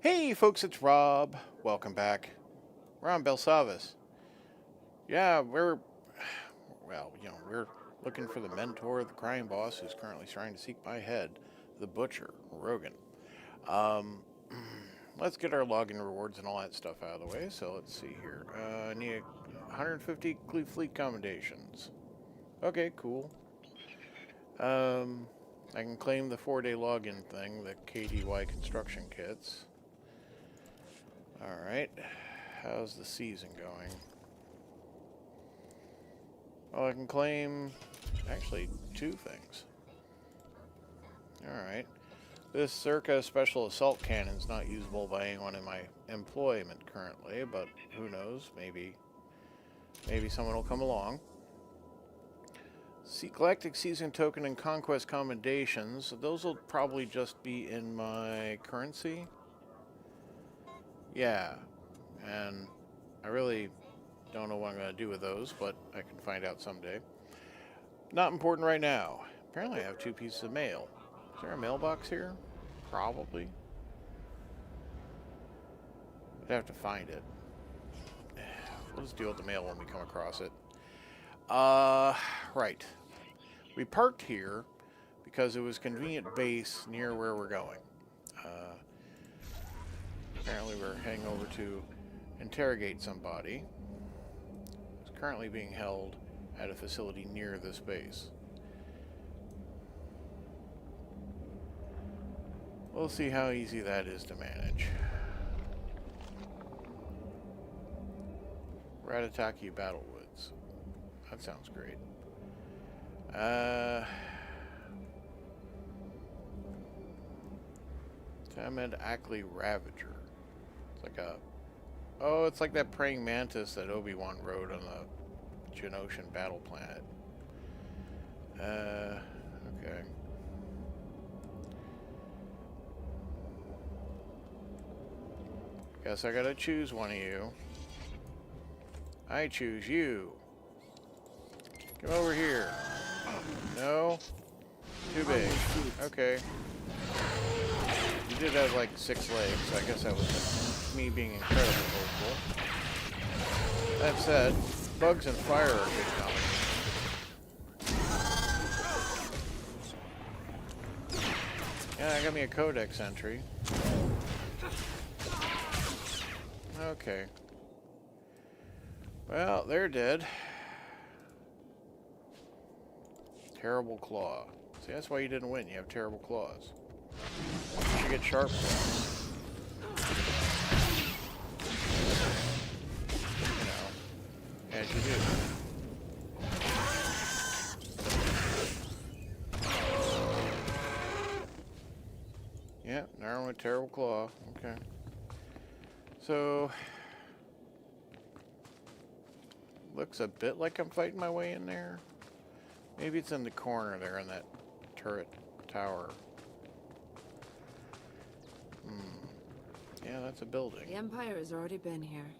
Hey folks, it's Rob. Welcome back. We're on Belsavis. Yeah, we're looking for the mentor of the crime boss who's currently trying to seek my head, the butcher, Rogan. Um, let's get our login rewards and all that stuff out of the way. So let's see here. I need 150 fleet commendations. Okay, cool. I can claim the 4-day login thing, the KDY construction kits. Alright. How's the season going? Well, I can claim actually two things. Alright. This Circa Special Assault Cannon's not usable by anyone in my employment currently, but who knows? Maybe someone will come along. Galactic Season Token and Conquest Commendations. Those will probably just be in my currency. Yeah. And I really don't know what I'm going to do with those, but I can find out someday. Not important right now. Apparently I have 2 pieces of mail. Is there a mailbox here? Probably. I'd have to find it. We'll just deal with the mail when we come across it. Right. We parked here because it was a convenient base near where we're going. Apparently we're heading over to interrogate somebody who's currently being held at a facility near this base. We'll see how easy that is to manage. Ratataki Battlewoods. That sounds great. Tamed Ackley Ravager. It's like a... Oh, it's like that praying mantis that Obi-Wan rode on the Geonosian battle planet. Okay. Guess I gotta choose one of you. I choose you. Come over here. No? Too big. Okay. You did have like 6 legs, so I guess that was me being incredibly hopeful. That said, bugs and fire are good combination. Yeah, I got me a codex entry. Okay. Well, they're dead. Terrible claw. See, that's why you didn't win. You have terrible claws. You should get sharp claws. You know, as you do. Yeah, Narn with terrible claw. Okay. So, looks a bit like I'm fighting my way in there. Maybe it's in the corner there in that turret tower. Yeah, that's a building. The Empire has already been here.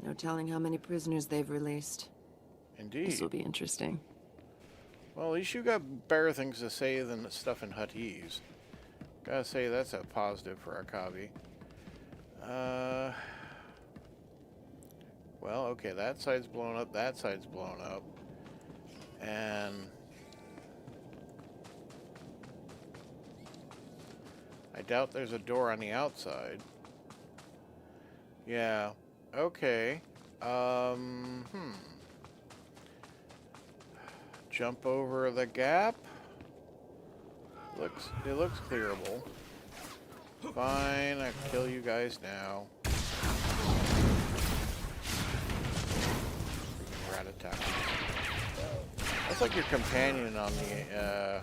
No telling how many prisoners they've released. Indeed. This will be interesting. Well, at least you got better things to say than the stuff in Huttese. Gotta say, that's a positive for Akabi. Well, okay, that side's blown up, that side's blown up. And I doubt there's a door on the outside. Yeah, okay. Jump over the gap. It looks clearable. Fine, I'll kill you guys now. Ratataki. That's like your companion on the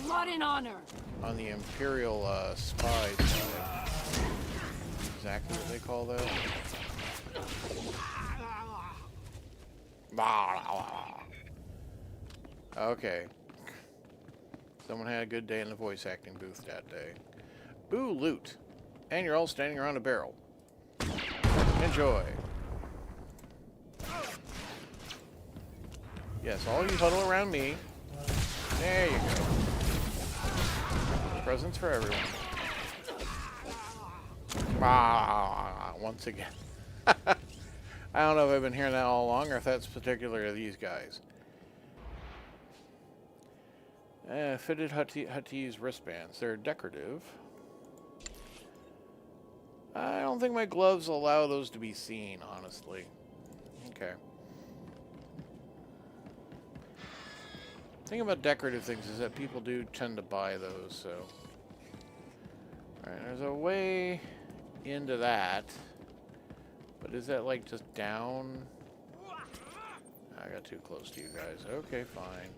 Blood and honor. on the Imperial spy side. Exactly what they call that. Okay. Someone had a good day in the voice acting booth that day. Ooh, loot. And you're all standing around a barrel. Enjoy. Yes, all you huddle around me. There you go. Presents for everyone. Once again. I don't know if I've been hearing that all along or if that's particular to these guys. Fitted Huttese wristbands. They're decorative. I don't think my gloves allow those to be seen, honestly. Okay. The thing about decorative things is that people do tend to buy those, so... Alright, there's a way into that. But is that, like, just down? I got too close to you guys. Okay, fine.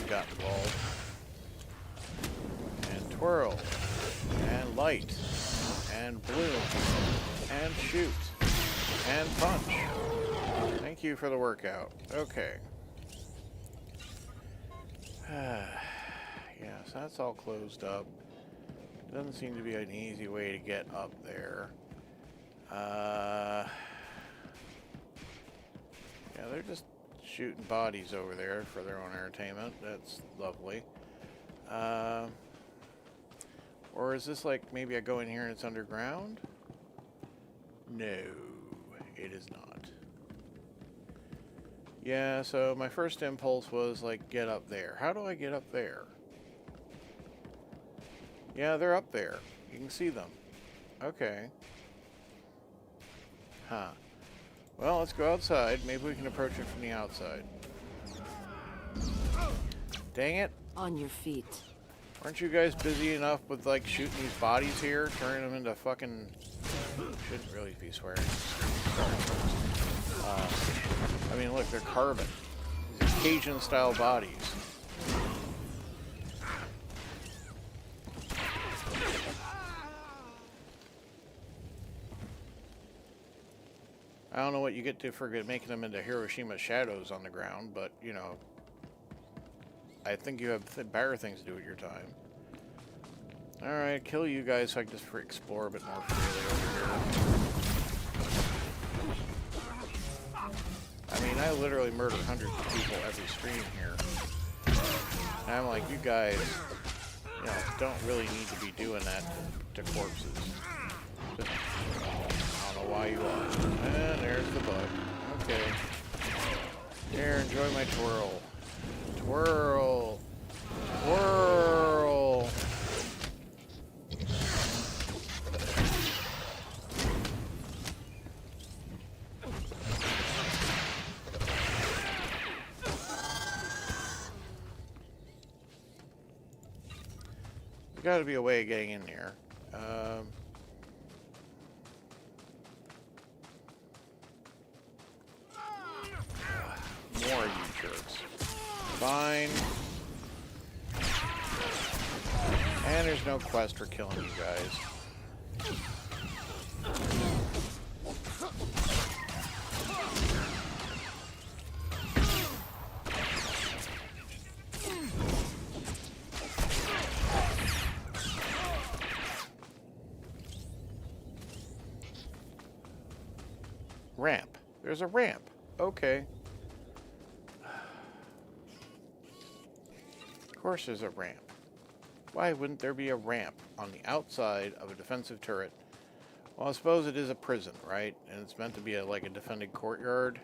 Got involved. And twirl. And light. And bloom. And shoot. And punch. Thank you for the workout. Okay. Yeah, so that's all closed up. Doesn't seem to be an easy way to get up there. Yeah, they're just shooting bodies over there for their own entertainment. That's lovely. Or is this like maybe I go in here and it's underground? No, it is not. Yeah, so my first impulse was like get up there. How do I get up there? Yeah, they're up there. You can see them. Okay. Huh. Well, let's go outside. Maybe we can approach it from the outside. Dang it. On your feet. Aren't you guys busy enough with, like, shooting these bodies here? Turning them into fucking... Shouldn't really be swearing. I mean, look, they're carbon. These are Cajun-style bodies. I don't know what you get to for making them into Hiroshima shadows on the ground, but, you know, I think you have better things to do with your time. Alright, kill you guys so I can just explore a bit more freely over here. I mean, I literally murder hundreds of people every stream here. And I'm like, you guys, you know, don't really need to be doing that to corpses. Just, I don't know why you are. And there's the bug. Okay. Here, enjoy my twirl. Twirl. Twirl. There's got to be a way of getting in here. More of you jerks. Fine. And there's no quest for killing you guys. Ramp. There's a ramp. Okay. Of course there's a ramp. Why wouldn't there be a ramp on the outside of a defensive turret? Well, I suppose it is a prison, right? And it's meant to be like a defended courtyard.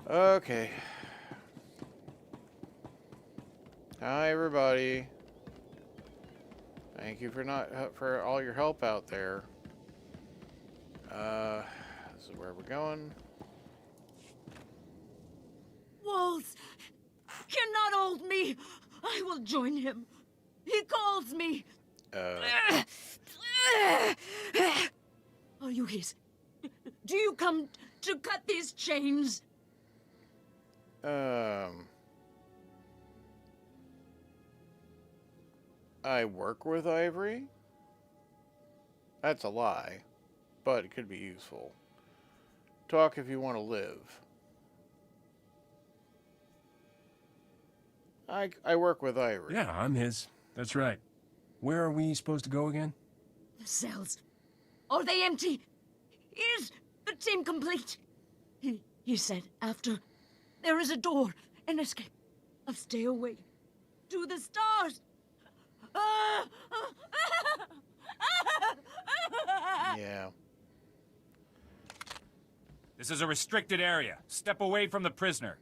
Okay. Hi, everybody. Thank you for all your help out there. This is where we're going. Walls cannot hold me. I will join him. He calls me. Are you his? Do you come to cut these chains? I work with Ivory? That's a lie, but it could be useful. Talk if you want to live. I work with Ivory. Yeah, I'm his. That's right. Where are we supposed to go again? The cells. Are they empty? Is the team complete? He said after there is a door, an escape, a stay away to the stars. Yeah. This is a restricted area. Step away from the prisoner.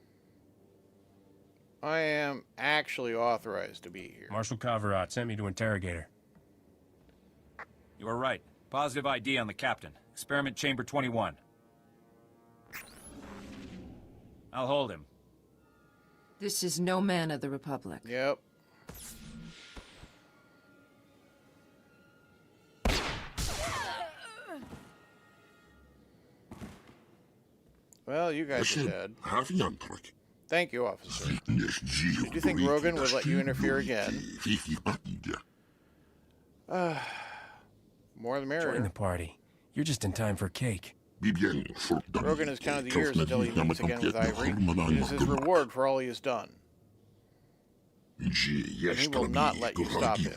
I am actually authorized to be here. Marshal Kavirat sent me to interrogate her. You are right. Positive ID on the captain. Experiment chamber 21. I'll hold him. This is no man of the Republic. Yep. Well, you guys are dead. Thank you, officer. Did you think Rogan would let you interfere again? More the merrier. Join the party. You're just in time for cake. Rogan has counted the years until he meets again with Ivory. It is his reward for all he has done. And he will not let you stop him.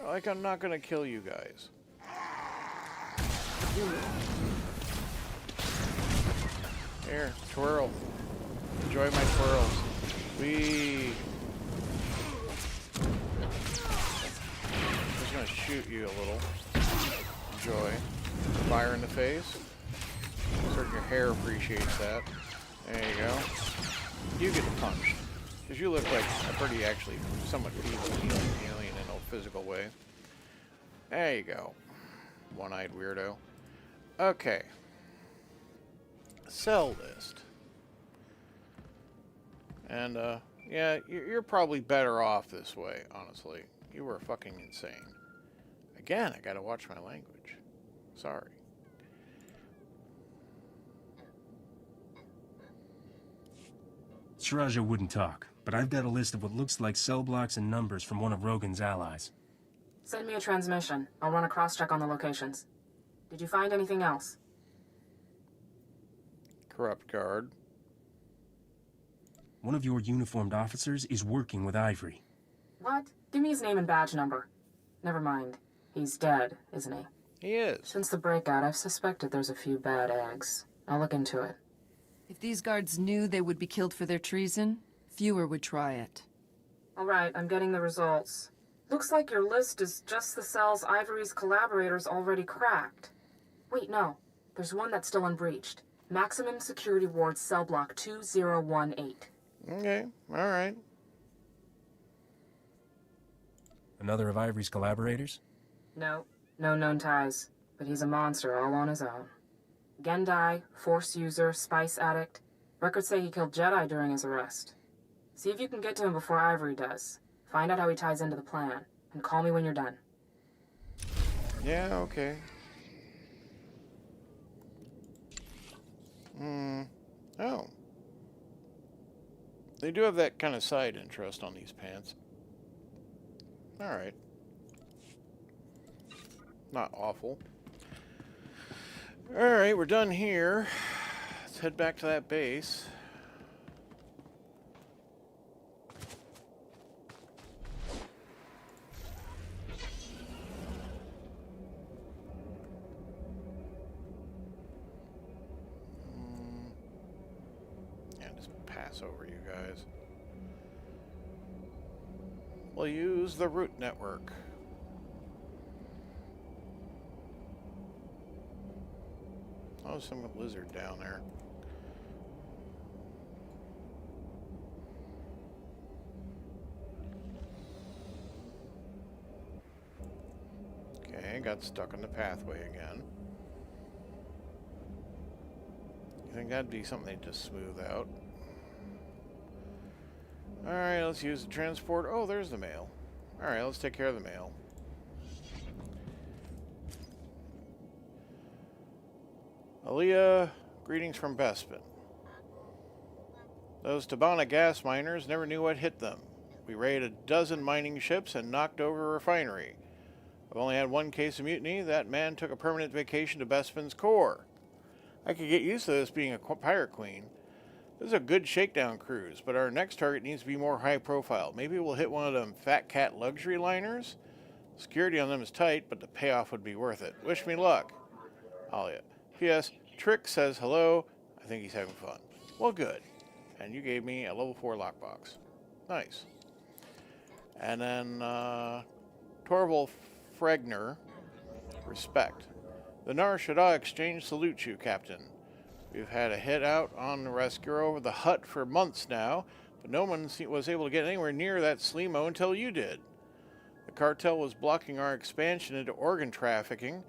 Like, I'm not gonna kill you guys. Here, twirl. Enjoy my twirls. Whee! I'm just gonna shoot you a little. Enjoy. Fire in the face. Certain your hair appreciates that. There you go. You get punched. Because you look like a pretty, actually, somewhat feeble alien in a physical way. There you go. One-eyed weirdo. Okay. Cell list. And, yeah, you're probably better off this way, honestly. You were fucking insane. Again, I gotta watch my language. Sorry. Shiraja wouldn't talk, but I've got a list of what looks like cell blocks and numbers from one of Rogan's allies. Send me a transmission. I'll run a cross-check on the locations. Did you find anything else? Corrupt guard. One of your uniformed officers is working with Ivory. What? Give me his name and badge number. Never mind. He's dead, isn't he? He is. Since the breakout, I've suspected there's a few bad eggs. I'll look into it. If these guards knew they would be killed for their treason, fewer would try it. All right, I'm getting the results. Looks like your list is just the cells Ivory's collaborators already cracked. Wait, no. There's one that's still unbreached. Maximum Security Ward Cell Block 2018. Okay, alright. Another of Ivory's collaborators? No known ties. But he's a monster all on his own. Gendai, Force user, spice addict. Records say he killed Jedi during his arrest. See if you can get to him before Ivory does. Find out how he ties into the plan. And call me when you're done. Yeah, okay. Oh. They do have that kind of side interest on these pants. Alright. Not awful. Alright, we're done here. Let's head back to that base. Yeah, just pass over you guys. We'll use the root network. Oh, some lizard down there. Okay, got stuck in the pathway again. You think that'd be something they'd just smooth out? Alright, let's use the transport. Oh, there's the mail. Alright, let's take care of the mail. Aaliyah, greetings from Bespin. Those Tabana gas miners never knew what hit them. We raided a dozen mining ships and knocked over a refinery. I've only had one case of mutiny. That man took a permanent vacation to Bespin's core. I could get used to this being a pirate queen. This is a good shakedown cruise, but our next target needs to be more high profile. Maybe we'll hit one of them Fat Cat luxury liners? Security on them is tight, but the payoff would be worth it. Wish me luck. Alia. P.S. Trick says hello. I think he's having fun. Well, good. And you gave me a level 4 lockbox. Nice. And then, Torval Fregner. Respect. The Nar Shaddaa Exchange salutes you, Captain. We've had a hit out on the rescue over the hut for months now, but no one was able to get anywhere near that Sleemo until you did. The cartel was blocking our expansion into organ trafficking,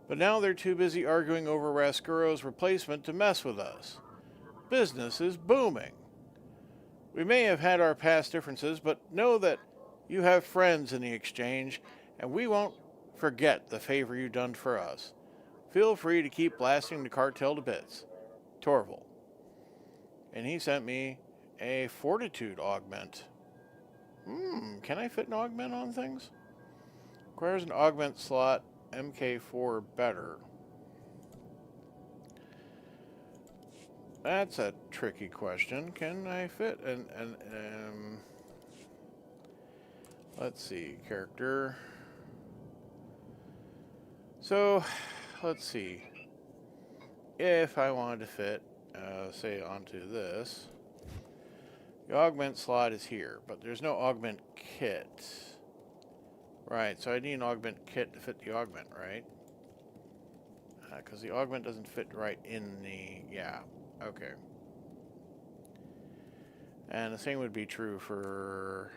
but now they're too busy arguing over Rascuro's replacement to mess with us. Business is booming. We may have had our past differences, but know that you have friends in the exchange, and we won't forget the favor you done for us. Feel free to keep blasting the cartel to bits. Torval. And he sent me a fortitude augment. Can I fit an augment on things? Requires an augment slot, MK4 better. That's a tricky question. Can I fit let's see, character. So, let's see. If I wanted to fit, say, onto this, the augment slot is here, but there's no augment kit. Right, so I need an augment kit to fit the augment, right? Because the augment doesn't fit right in the... Yeah, okay. And the same would be true for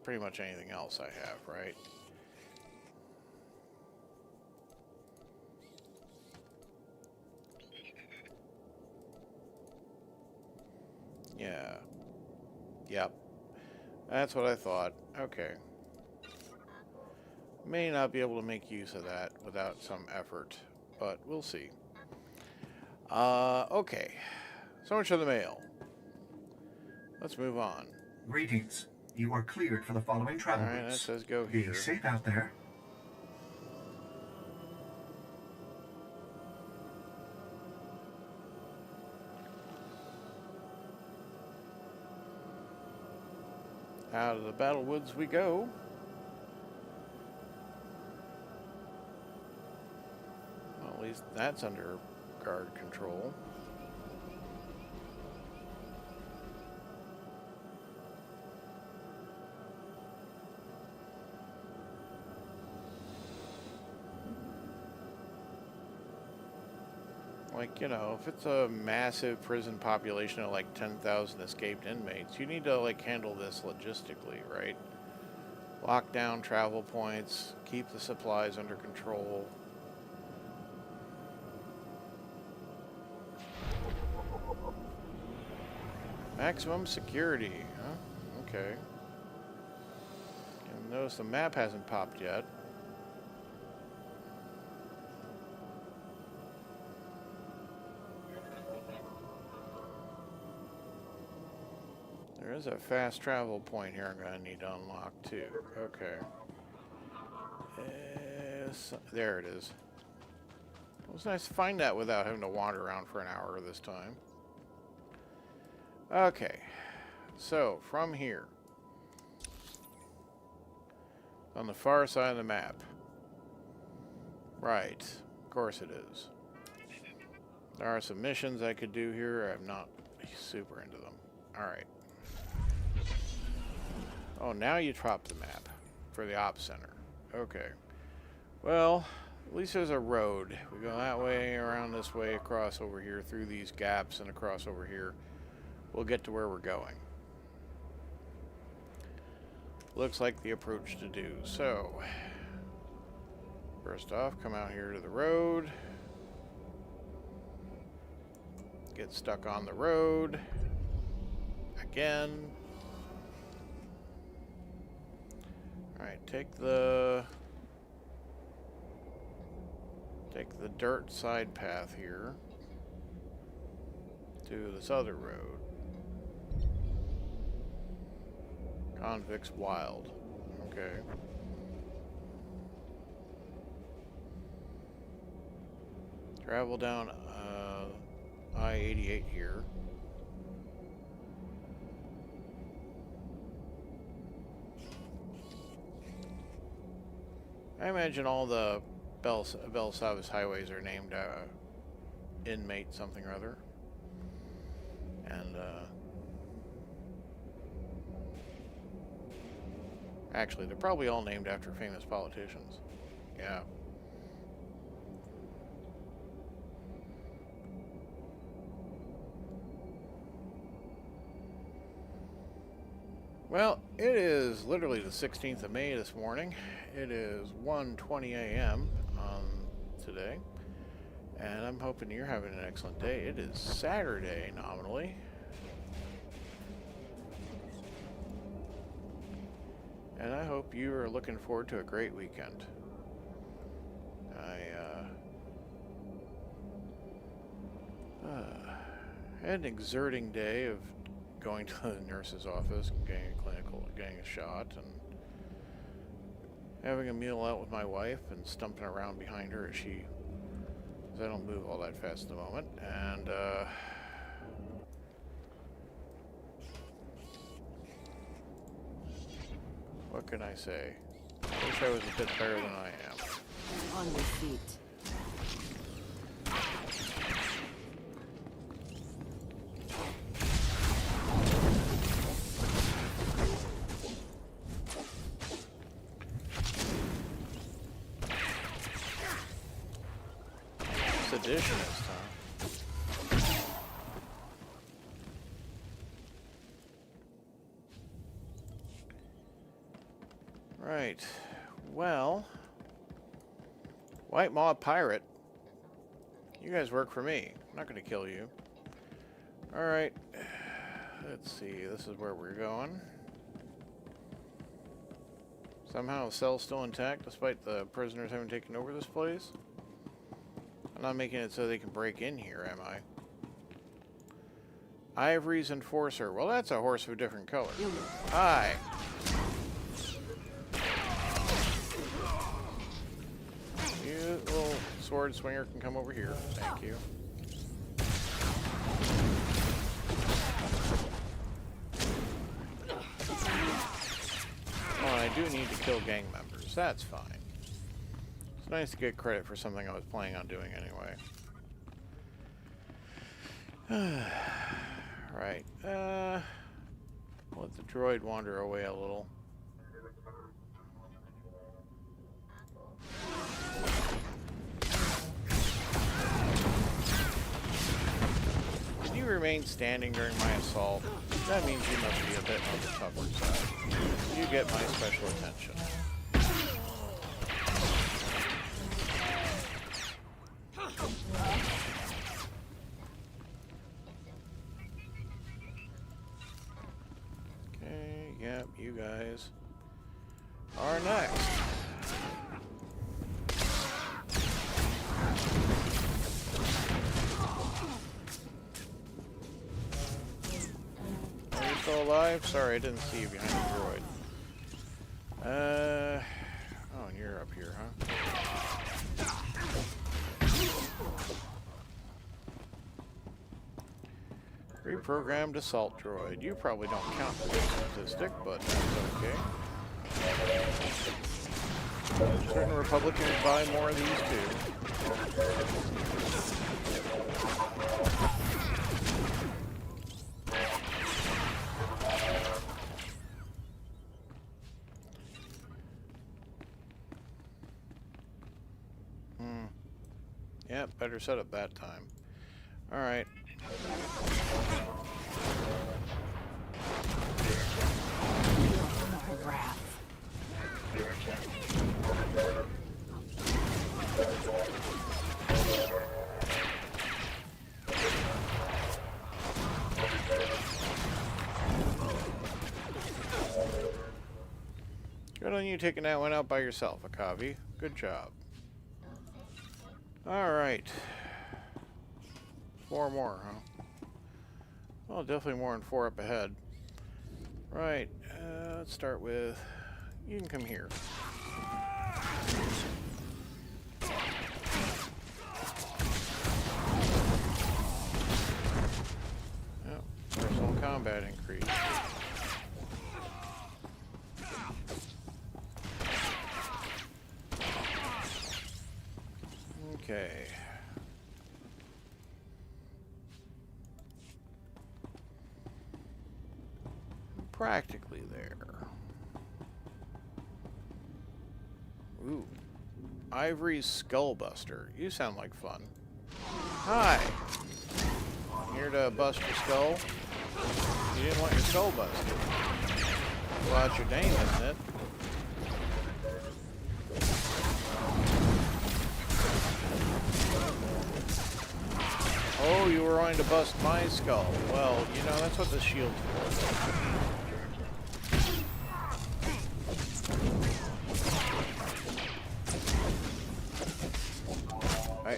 pretty much anything else I have, right? Yeah. Yep. That's what I thought. Okay. May not be able to make use of that without some effort, but we'll see. Okay. So much for the mail. Let's move on. Greetings. You are cleared for the following travel Alright, that routes. says go Be here. safe out there. Out of the battle woods we go. Well, at least that's under guard control. Like, you know, if it's a massive prison population of like 10,000 escaped inmates, you need to like handle this logistically, right? Lock down travel points, keep the supplies under control. Maximum security, huh? Okay. And notice the map hasn't popped yet. There is a fast travel point here I'm going to need to unlock too. Okay. There it is. It was nice to find that without having to wander around for an hour this time. Okay. So, from here. On the far side of the map. Right. Of course it is. There are some missions I could do here. I'm not super into them. Alright. Oh, now you drop the map for the Ops Center. Okay. Well, at least there's a road. We go that way, around this way, across over here, through these gaps, and across over here. We'll get to where we're going. Looks like the approach to do. So, first off, come out here to the road. Get stuck on the road. Again. Alright, take the dirt side path here to this other road. Convicts Wild. Okay. Travel down I-88 here. I imagine all the Belsavis highways are named inmate something or other. And, actually, they're probably all named after famous politicians. Yeah. Well, it is literally the 16th of May this morning. It is 1:20 a.m. Today. And I'm hoping you're having an excellent day. It is Saturday, nominally. And I hope you are looking forward to a great weekend. I had an exerting day of going to the nurse's office and getting a shot, and having a meal out with my wife and stumping around behind her as I don't move all that fast at the moment, and what can I say? I wish I was a bit better than I am. On your feet. Seditionist, huh? Right. Well, White Maw Pirate. You guys work for me. I'm not going to kill you. Alright. Let's see. This is where we're going. Somehow the cell's still intact despite the prisoners having taken over this place. I'm not making it so they can break in here, am I? Ivory's Enforcer. Well, that's a horse of a different color. Hi. You little sword swinger can come over here. Thank you. Oh, and I do need to kill gang members. That's fine. It's nice to get credit for something I was planning on doing anyway. Right. Let the droid wander away a little. Can you remain standing during my assault? That means you must be a bit on the tougher side. You get my special attention. Okay, yep, you guys are next. Are you still alive? Sorry, I didn't see you behind the droid. Oh, and you're up here, huh? Reprogrammed assault droid. You probably don't count for this statistic, but that's okay. Certain Republicans buy more of these too. Yep, better set up that time. Alright. Good on you taking that one out by yourself, Akavi. Good job. Alright. 4 more, huh? Well, definitely more than 4 up ahead. Right, let's start with... You can come here. Yep, personal combat increase. practically there. Ooh. Ivory's Skullbuster. You sound like fun. Hi! Here to bust your skull? You didn't want your skull busted. Well, that's your name, isn't it? Oh, you were going to bust my skull. Well, you know, that's what the shield's for.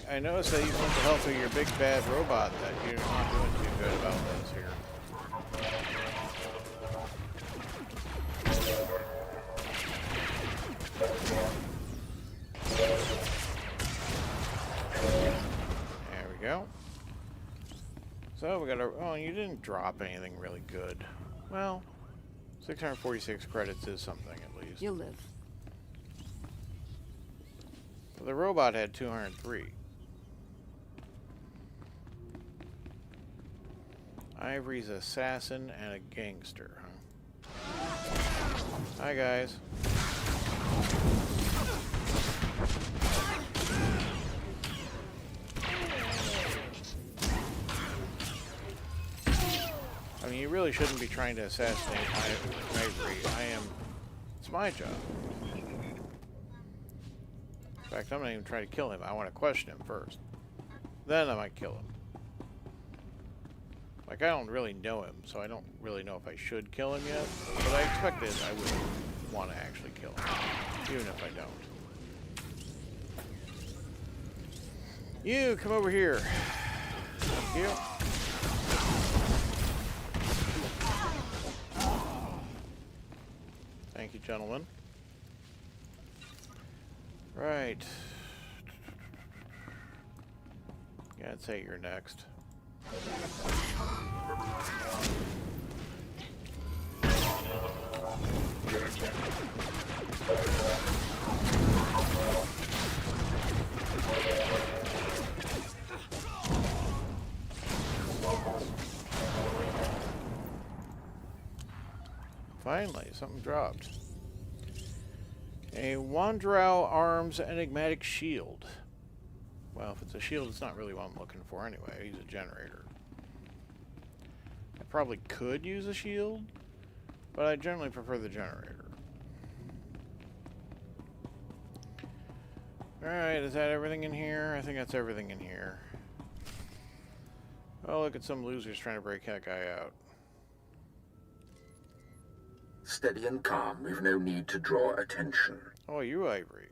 I noticed that even with the help of your big bad robot that you're not doing too good about this here. There we go. So we got a... Oh, you didn't drop anything really good. Well, 646 credits is something at least. You'll live. The robot had 203. Ivory's assassin and a gangster, huh? Hi, guys. I mean, you really shouldn't be trying to assassinate Ivory. It's my job. In fact, I'm not even trying to kill him. I want to question him first. Then I might kill him. Like, I don't really know him, so I don't really know if I should kill him yet. But I expected I would want to actually kill him, even if I don't. You, come over here. Thank you. Thank you, gentlemen. Right. Yeah, I'd say you're next. Finally, something dropped. A Wanderow Arms Enigmatic Shield. Well, if it's a shield, it's not really what I'm looking for anyway. I use a generator. I probably could use a shield, but I generally prefer the generator. Alright, is that everything in here? I think that's everything in here. Oh, look at some losers trying to break that guy out. Steady and calm. We've no need to draw attention. Oh, you, Ivory.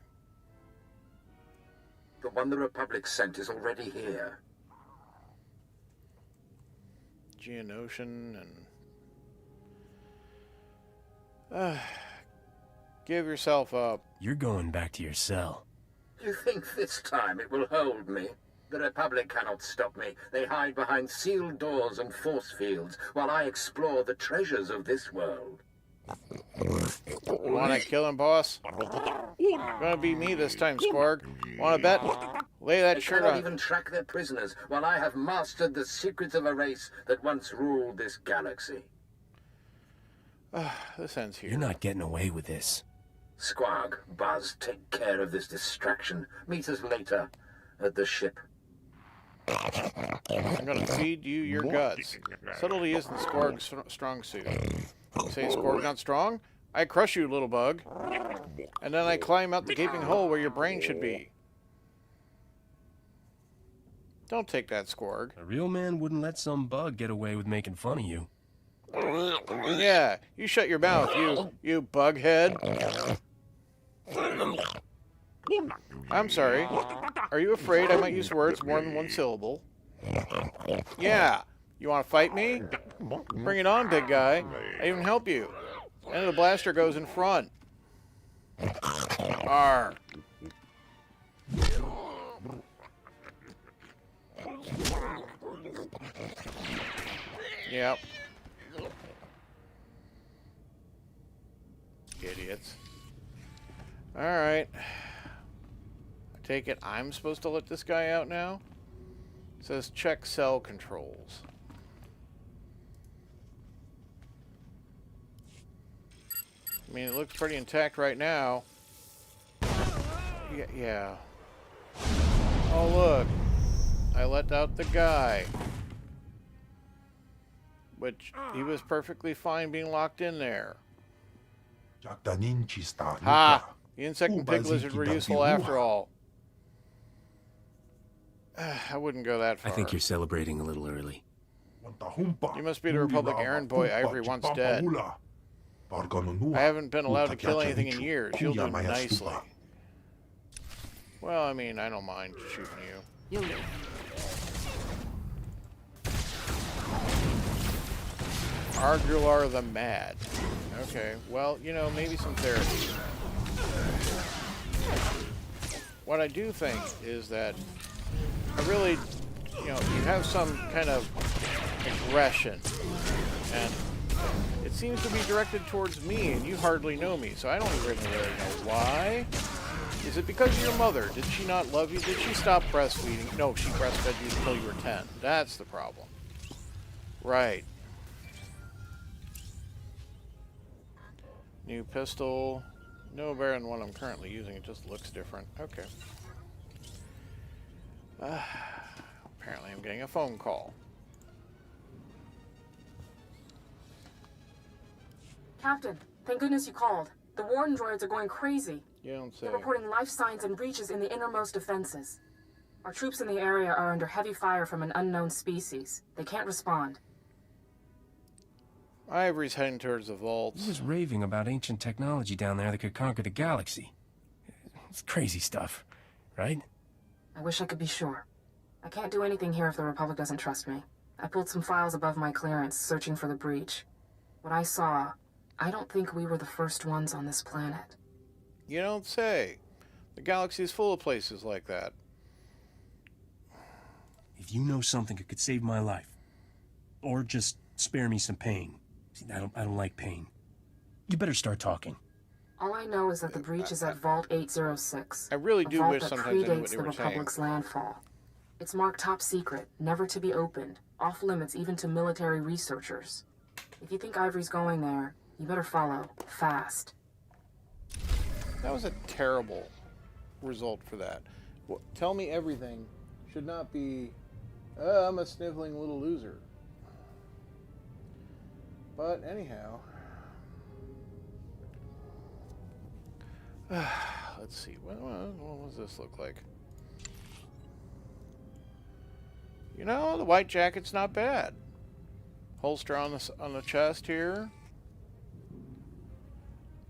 The one the Republic sent is already here. Geonosian and... give yourself up. You're going back to your cell. You think this time it will hold me? The Republic cannot stop me. They hide behind sealed doors and force fields while I explore the treasures of this world. Wanna kill him, boss? Gonna be me this time, Squarg. Wanna bet? Lay that shirt They cannot on. even track their prisoners while I have mastered the secrets of a race that once ruled this galaxy. This ends here. You're not getting away with this. Squarg, Buzz, take care of this distraction. Meet us later at the ship. I'm gonna feed you your guts. Subtlety isn't Squarg's strong suit. You say Squarg not strong? I crush you, little bug. And then I climb out the gaping hole where your brain should be. Don't take that, Squarg. A real man wouldn't let some bug get away with making fun of you. Yeah, you shut your mouth, you bughead. I'm sorry. Are you afraid I might use words more than one syllable? Yeah. You want to fight me? Bring it on, big guy. I even help you. And the blaster goes in front. Arr. Yep. Idiots. Alright. I take it I'm supposed to let this guy out now? It says check cell controls. mean, it looks pretty intact right now. Yeah. Oh, look. I let out the guy. Which, he was perfectly fine being locked in there. Ha! The insect and pig lizard were useful after all. I wouldn't go that far. I think you're celebrating a little early. You must be the Republic errand boy Ivory wants dead. I haven't been allowed to kill anything in years. You'll do nicely. Well, I mean, I don't mind shooting you. You'll live. Argular the Mad. Okay, well, you know, maybe some therapy. What I do think is that I really, you know, you have some kind of aggression, and it seems to be directed towards me, and you hardly know me, so I don't even really know why. Is it because of your mother? Did she not love you? Did she stop breastfeeding? No, she breastfed you until you were 10. That's the problem. Right. New pistol. No better than what I'm currently using. It just looks different. Okay. Apparently I'm getting a phone call. Captain, thank goodness you called. The warden droids are going crazy. You don't say. They're reporting life signs and breaches in the innermost defenses. Our troops in the area are under heavy fire from an unknown species. They can't respond. Ivory's heading towards the vaults. He was raving about ancient technology down there that could conquer the galaxy. It's crazy stuff, right? I wish I could be sure. I can't do anything here if the Republic doesn't trust me. I pulled some files above my clearance, searching for the breach. What I saw, I don't think we were the first ones on this planet. You don't say. The galaxy is full of places like that. If you know something that could save my life, or just spare me some pain. See, I don't like pain. You better start talking. All I know is that the breach is at Vault 806. I really a do vault wish that sometimes I knew what predates they the were saying. Republic's landfall. It's marked top secret, never to be opened, off limits even to military researchers. If you think Ivory's going there, you better follow, fast. That was a terrible result for that. Well, tell me everything should not be, I'm a sniveling little loser. But anyhow, let's see. What does this look like? You know, the white jacket's not bad. Holster on the chest here.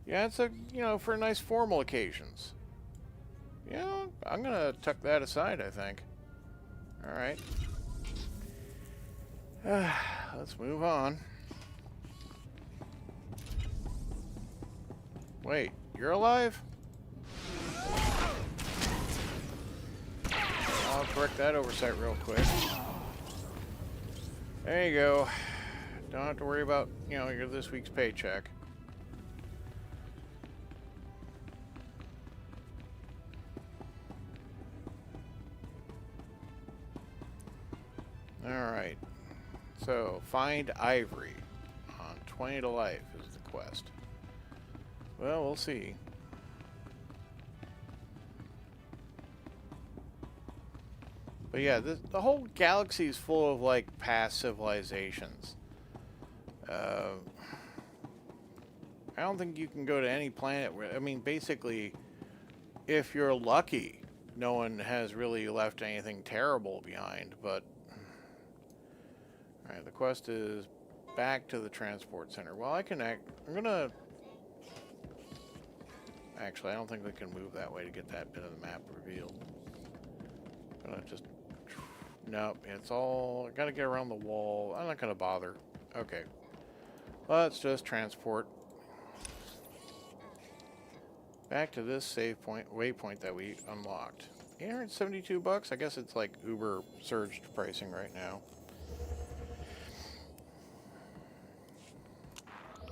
Yeah, it's for nice formal occasions. You know, I'm gonna tuck that aside, I think. All right. Let's move on. Wait, you're alive? I'll correct that oversight real quick. There you go. Don't have to worry about, your this week's paycheck. Alright. So, find Ivory on 20 to life is the quest. Well, we'll see. But yeah, the whole galaxy is full of, like, past civilizations. I don't think you can go to any planet where, I mean, basically, if you're lucky, no one has really left anything terrible behind, but... Alright, the quest is back to the transport center. Well, I'm gonna... Actually, I don't think we can move that way to get that bit of the map revealed. I'm gonna just... Nope, it's all... I gotta get around the wall. I'm not gonna bother. Okay. Let's just transport. Back to this save point, waypoint that we unlocked. $872? I guess it's like Uber surged pricing right now.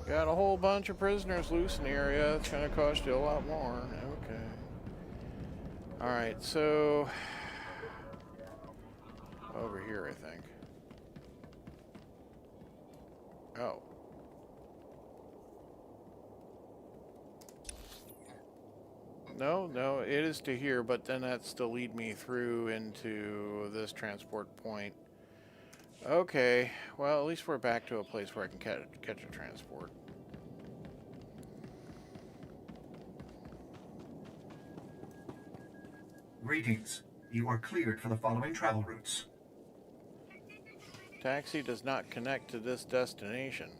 Got a whole bunch of prisoners loose in the area. It's gonna cost you a lot more. Okay. Alright, so... over here, I think. Oh. No, no, it is to here, but then that's to lead me through into this transport point. Okay, well, at least we're back to a place where I can catch a transport. Greetings. You are cleared for the following travel routes. Taxi does not connect to this destination.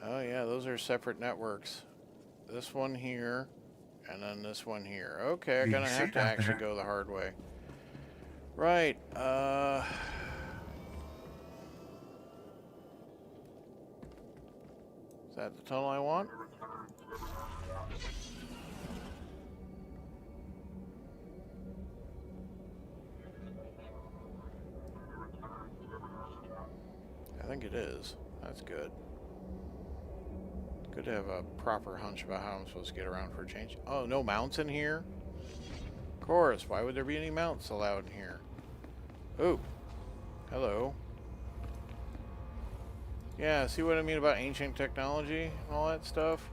Oh yeah, those are separate networks. This one here, and then this one here. Okay, I'm gonna have to actually go the hard way. Right, is that the tunnel I want? I think it is. That's good. Good to have a proper hunch about how I'm supposed to get around for a change. Oh, no mounts in here? Of course. Why would there be any mounts allowed in here? Oh. Hello. Yeah, see what I mean about ancient technology and all that stuff?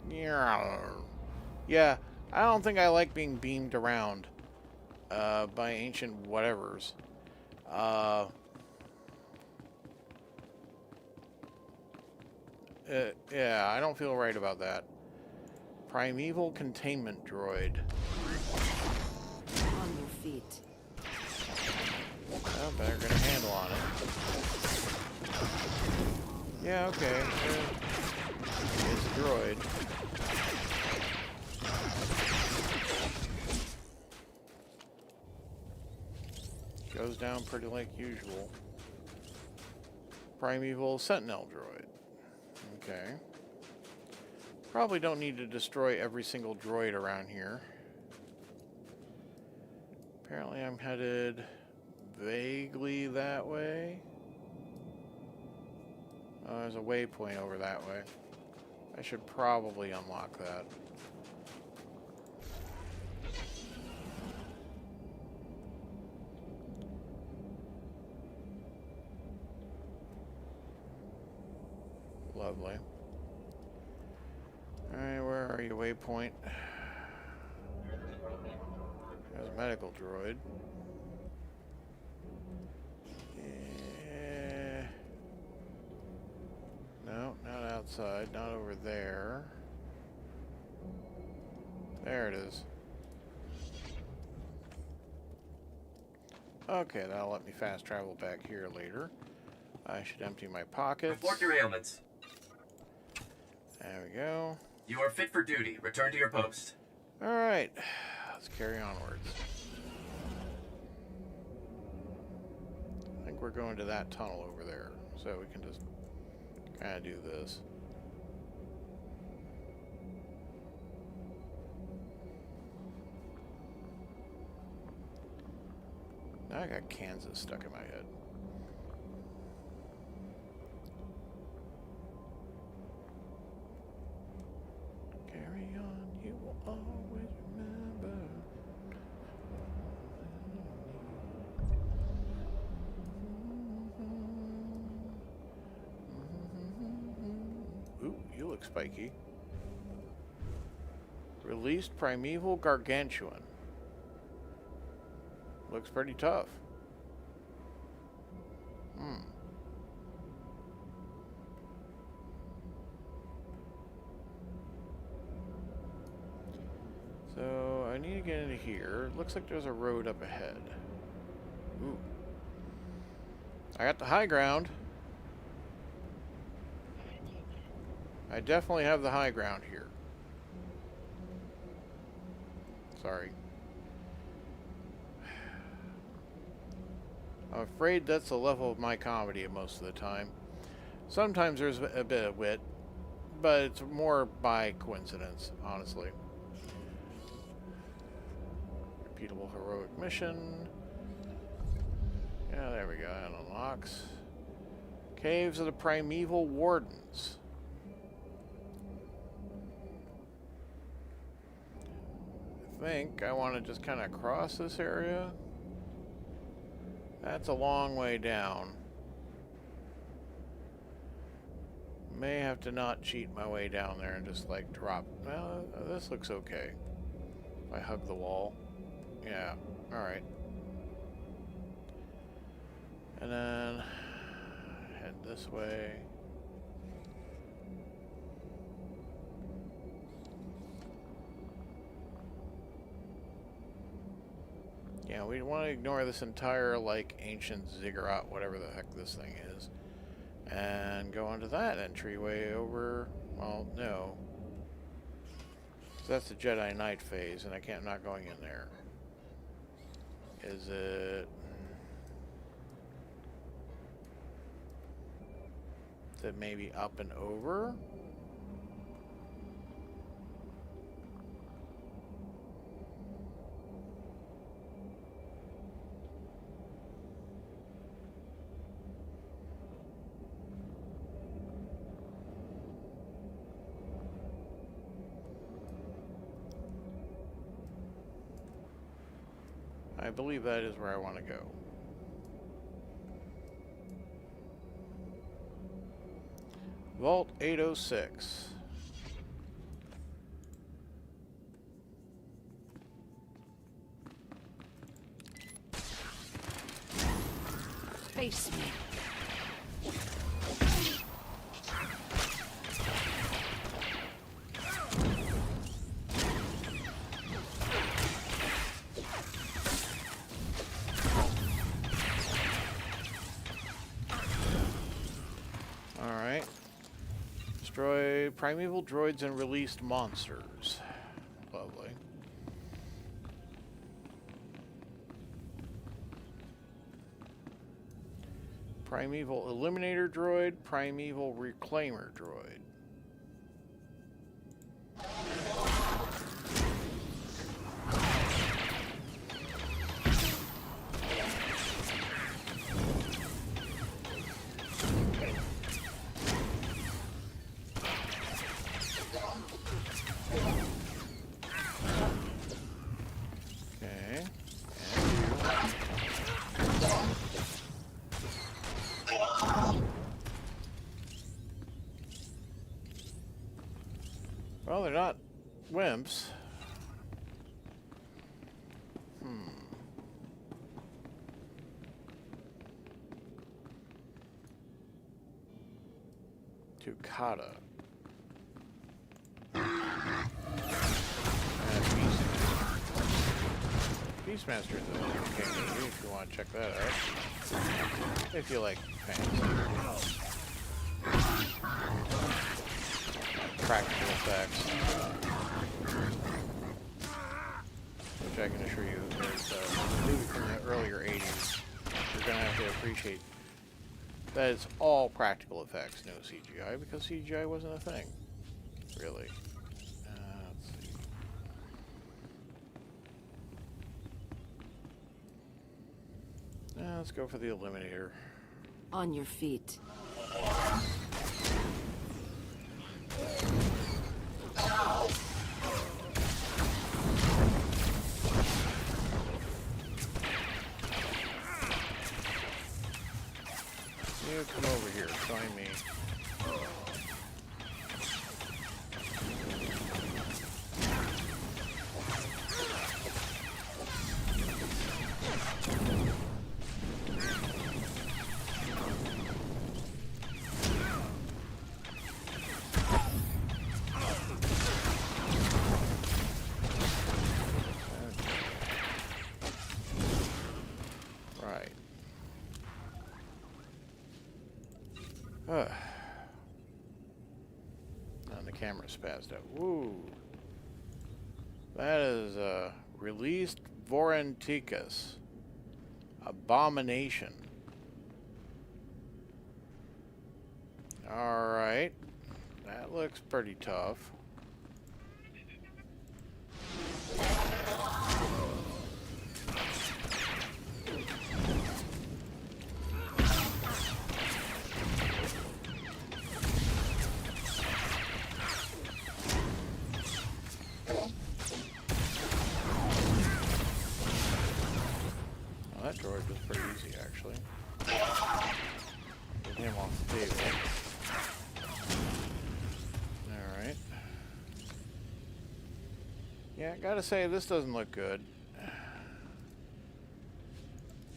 Yeah, I don't think I like being beamed around by ancient whatevers. Yeah, I don't feel right about that. Primeval containment droid. On your feet. Well, better get a handle on it. Yeah, okay. It's a droid. Goes down pretty like usual. Primeval sentinel droid. Okay. Probably don't need to destroy every single droid around here. Apparently I'm headed vaguely that way. Oh, there's a waypoint over that way. I should probably unlock that. Lovely. Alright, where are you, waypoint? There's a medical droid. Yeah. No, not outside, not over there. There it is. Okay, that'll let me fast travel back here later. I should empty my pockets. Report your ailments. There we go. You are fit for duty. Return to your post. Alright, let's carry onwards. I think we're going to that tunnel over there, so we can just kind of do this. Now I got Kansas stuck in my head. Carry on, you will always remember. Ooh, you look spiky. Released Primeval Gargantuan. Looks pretty tough. So, I need to get into here. Looks like there's a road up ahead. Ooh. I got the high ground. I definitely have the high ground here. Sorry. I'm afraid that's the level of my comedy most of the time. Sometimes there's a bit of wit, but it's more by coincidence, honestly. Repeatable heroic mission. Yeah, there we go. That unlocks. Caves of the Primeval Wardens. I think I want to just kind of cross this area. That's a long way down. May have to not cheat my way down there and just like drop. Well, this looks okay. If I hug the wall. Yeah, alright. And then head this way. Yeah, we want to ignore this entire, like, ancient ziggurat, whatever the heck this thing is. And go onto that entryway over... Well, no. So that's the Jedi Knight phase, and I'm not going in there. Is it... Is it maybe up and over? I believe that is where I want to go. Vault 806. Face me. Destroy primeval droids and released monsters. Lovely. Primeval eliminator droid, primeval reclaimer droid. Well, they're not wimps. Tukata. Beastmaster is a game if you want to check that out. If you like fantasy. Practical effects. Which I can assure you is a movie from the earlier 80s. You're going to have to appreciate that it's all practical effects, no CGI, because CGI wasn't a thing. Really. Let's see. Let's go for the Eliminator. On your feet. You come over here, join me. And the camera spazzed out. Woo! That is released Vorenticus. Abomination. Alright. That looks pretty tough. That droid was pretty easy, actually. Get him off the table. Yeah, gotta say, this doesn't look good.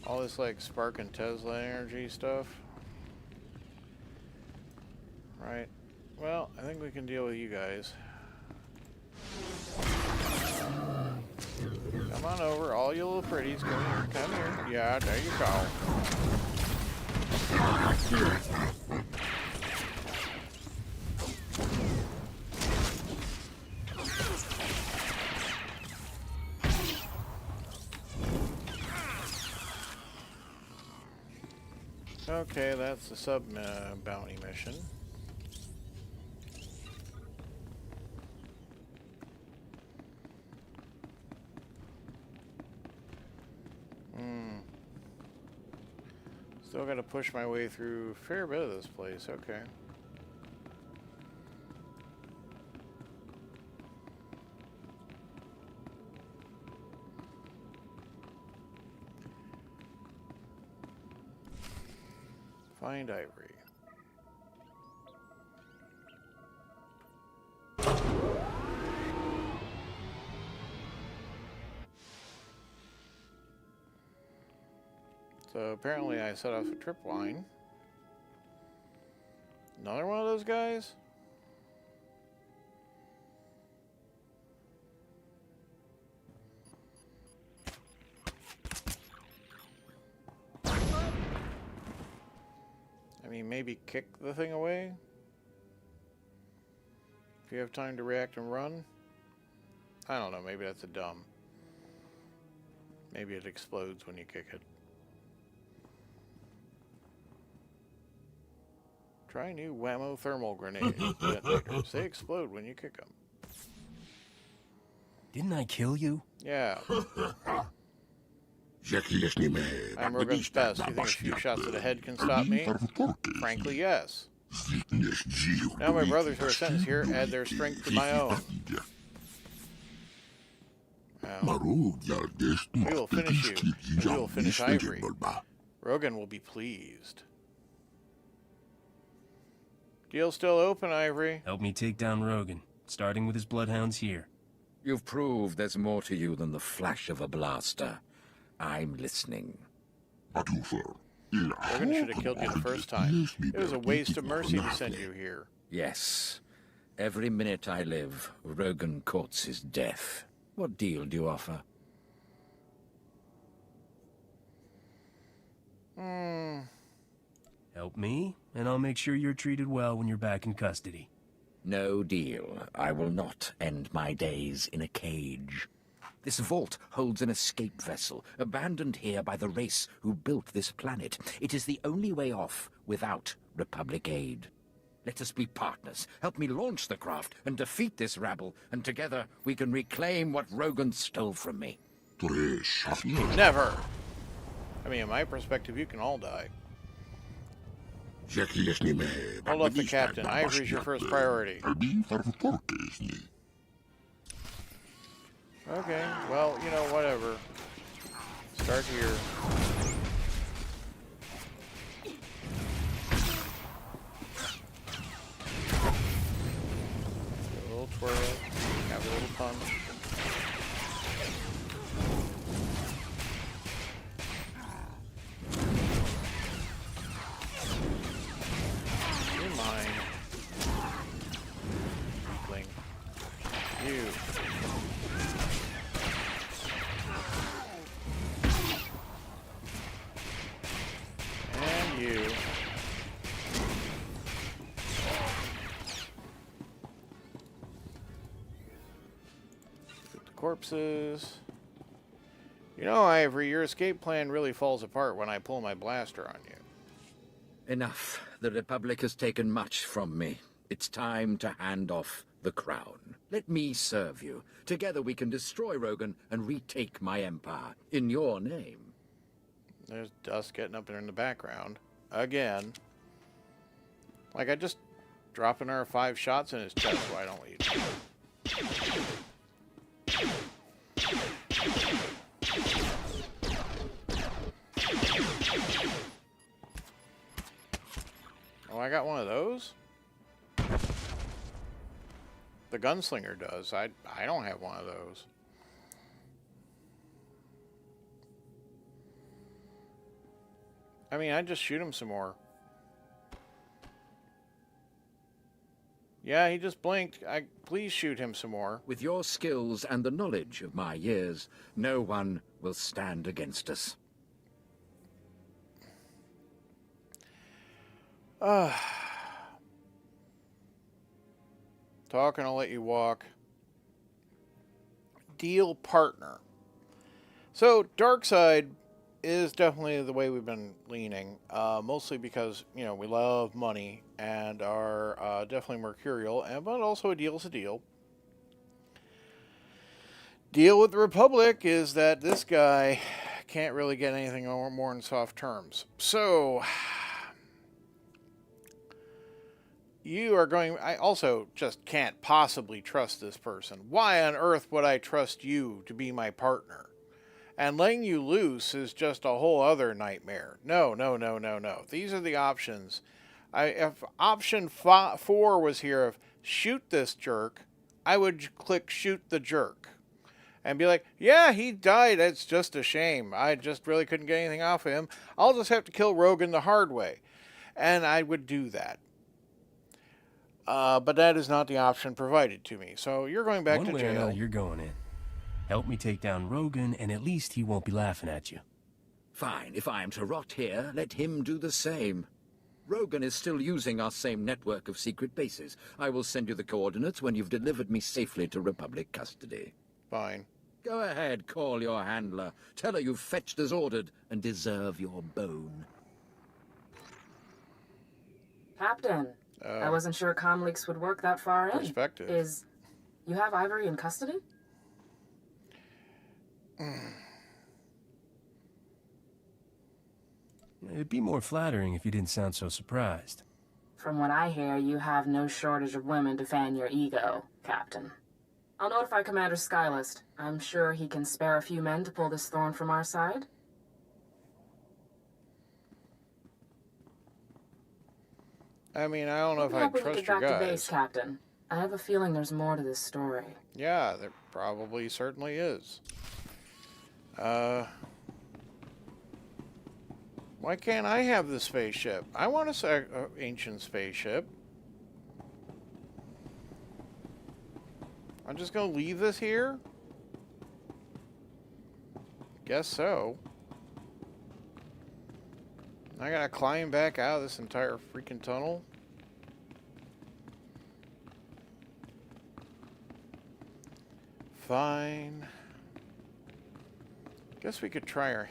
All this, like, Spark and Tesla energy stuff. Right. Well, I think we can deal with you guys. Come on over, all you little pretties. Come here, come here. Yeah, there you go. Okay, that's the sub bounty mission. Still got to push my way through a fair bit of this place. Okay. Find ivory. So apparently I set off a trip line. Another one of those guys? I mean, maybe kick the thing away? If you have time to react and run? I don't know, maybe that's a dumb. Maybe it explodes when you kick it. Try new Whammo thermal grenade detonators. They explode when you kick them. Didn't I kill you? Yeah. I'm Rogan's best. You think a few shots to the head can stop me? Frankly, yes. Now my brothers who are sentenced here add their strength to my own. Well, we will finish you, and we will finish Ivory. Rogan will be pleased. Deal still open, Ivory. Help me take down Rogan, starting with his bloodhounds here. You've proved there's more to you than the flash of a blaster. I'm listening. Rogan should have killed you the first time. It was a waste of mercy to send you here. Yes. Every minute I live, Rogan courts his death. What deal do you offer? Help me, and I'll make sure you're treated well when you're back in custody. No deal. I will not end my days in a cage. This vault holds an escape vessel, abandoned here by the race who built this planet. It is the only way off without Republic aid. Let us be partners. Help me launch the craft and defeat this rabble, and together we can reclaim what Rogan stole from me. Never! I mean, in my perspective, you can all die. Hold up the captain. Ivory's your first priority. Okay, well, you know, whatever. Start here. A little twirl. Have a little punch. You're mine. Weakling. You. You. Get the corpses. You know, Ivory, your escape plan really falls apart when I pull my blaster on you. Enough. The Republic has taken much from me. It's time to hand off the crown. Let me serve you. Together we can destroy Rogan and retake my empire in your name. There's dust getting up there in the background. Again. Like, I just drop another 5 shots in his chest. Why don't we? Oh, I got one of those? The gunslinger does. I don't have one of those. I mean, I'd just shoot him some more. Yeah, he just blinked. Please shoot him some more. With your skills and the knowledge of my years, no one will stand against us. Talking, I'll let you walk. Deal partner. So, dark side is definitely the way we've been leaning. Mostly because, you know, we love money and are definitely mercurial, but also a deal's a deal. Deal with the Republic is that this guy can't really get anything more in soft terms. So, you are going... I also just can't possibly trust this person. Why on earth would I trust you to be my partner? And letting you loose is just a whole other nightmare. No, no, no, no, no. These are the options. If option 4 was here of shoot this jerk, I would click shoot the jerk. And be like, yeah, he died. It's just a shame. I just really couldn't get anything off of him. I'll just have to kill Rogan the hard way. And I would do that. But that is not the option provided to me. So you're going back to jail. One way or another, you're going in. Help me take down Rogan, and at least he won't be laughing at you. Fine. If I am to rot here, let him do the same. Rogan is still using our same network of secret bases. I will send you the coordinates when you've delivered me safely to Republic custody. Fine. Go ahead, call your handler. Tell her you've fetched as ordered and deserve your bone. Captain, I wasn't sure comm leaks would work that far in. Perspective. You have Ivory in custody? It'd be more flattering if you didn't sound so surprised. From what I hear, you have no shortage of women to fan your ego, Captain. I'll notify Commander Skylist. I'm sure he can spare a few men to pull this thorn from our side. I mean, I don't know if I trust your get back guys. to base, Captain. I have a feeling there's more to this story. Yeah, there probably certainly is. Why can't I have the spaceship? I want an ancient spaceship. I'm just gonna leave this here? Guess so. I gotta climb back out of this entire freaking tunnel. Fine. Guess we could try our...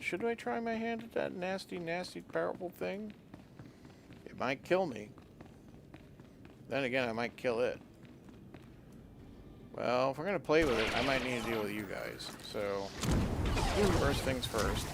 should I try my hand at that nasty, nasty, powerful thing? It might kill me. Then again, I might kill it. Well, if we're gonna play with it, I might need to deal with you guys. So, first things first.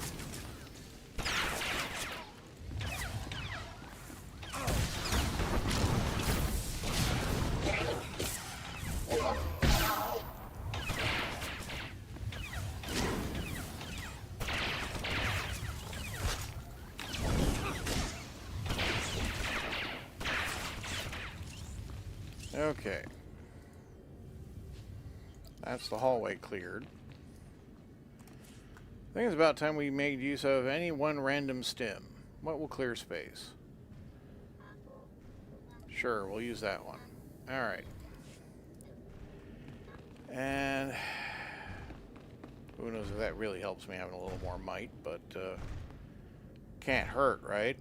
Okay. That's the hallway cleared. I think it's about time we made use of any one random stim. What will clear space? Sure, we'll use that one. Alright. And who knows if that really helps me having a little more might, but can't hurt, right?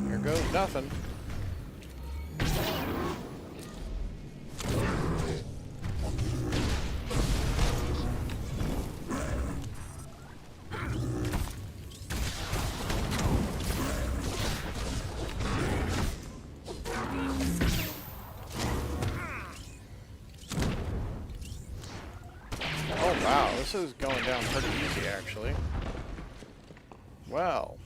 Here goes nothing. Oh wow, this is going down pretty easy actually. Well.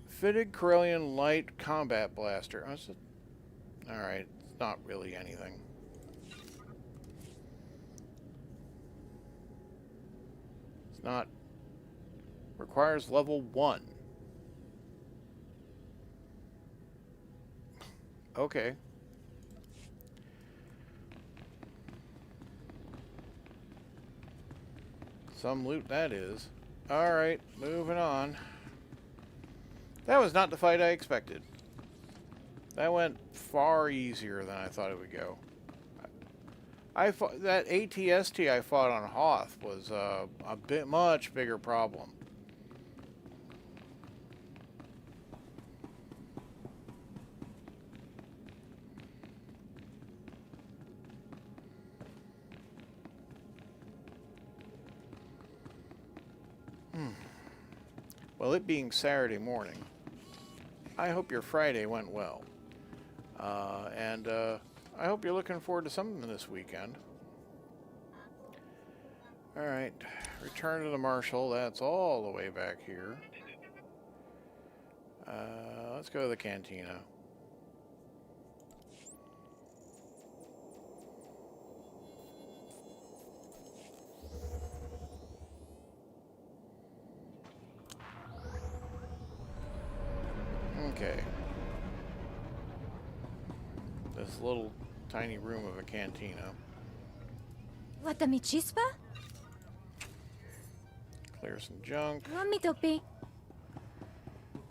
Fitted Corellian Light Combat Blaster. Alright, it's not really anything. It's not... Requires level 1. Okay. Some loot that is. Alright, moving on. That was not the fight I expected. That went far easier than I thought it would go. I fought, that ATST I fought on Hoth was a bit much bigger problem. Well, it being Saturday morning, I hope your Friday went well. And I hope you're looking forward to something this weekend. Alright, return to the Marshal. That's all the way back here. Let's go to the Cantina. Okay. This little tiny room of a cantina. Clear some junk.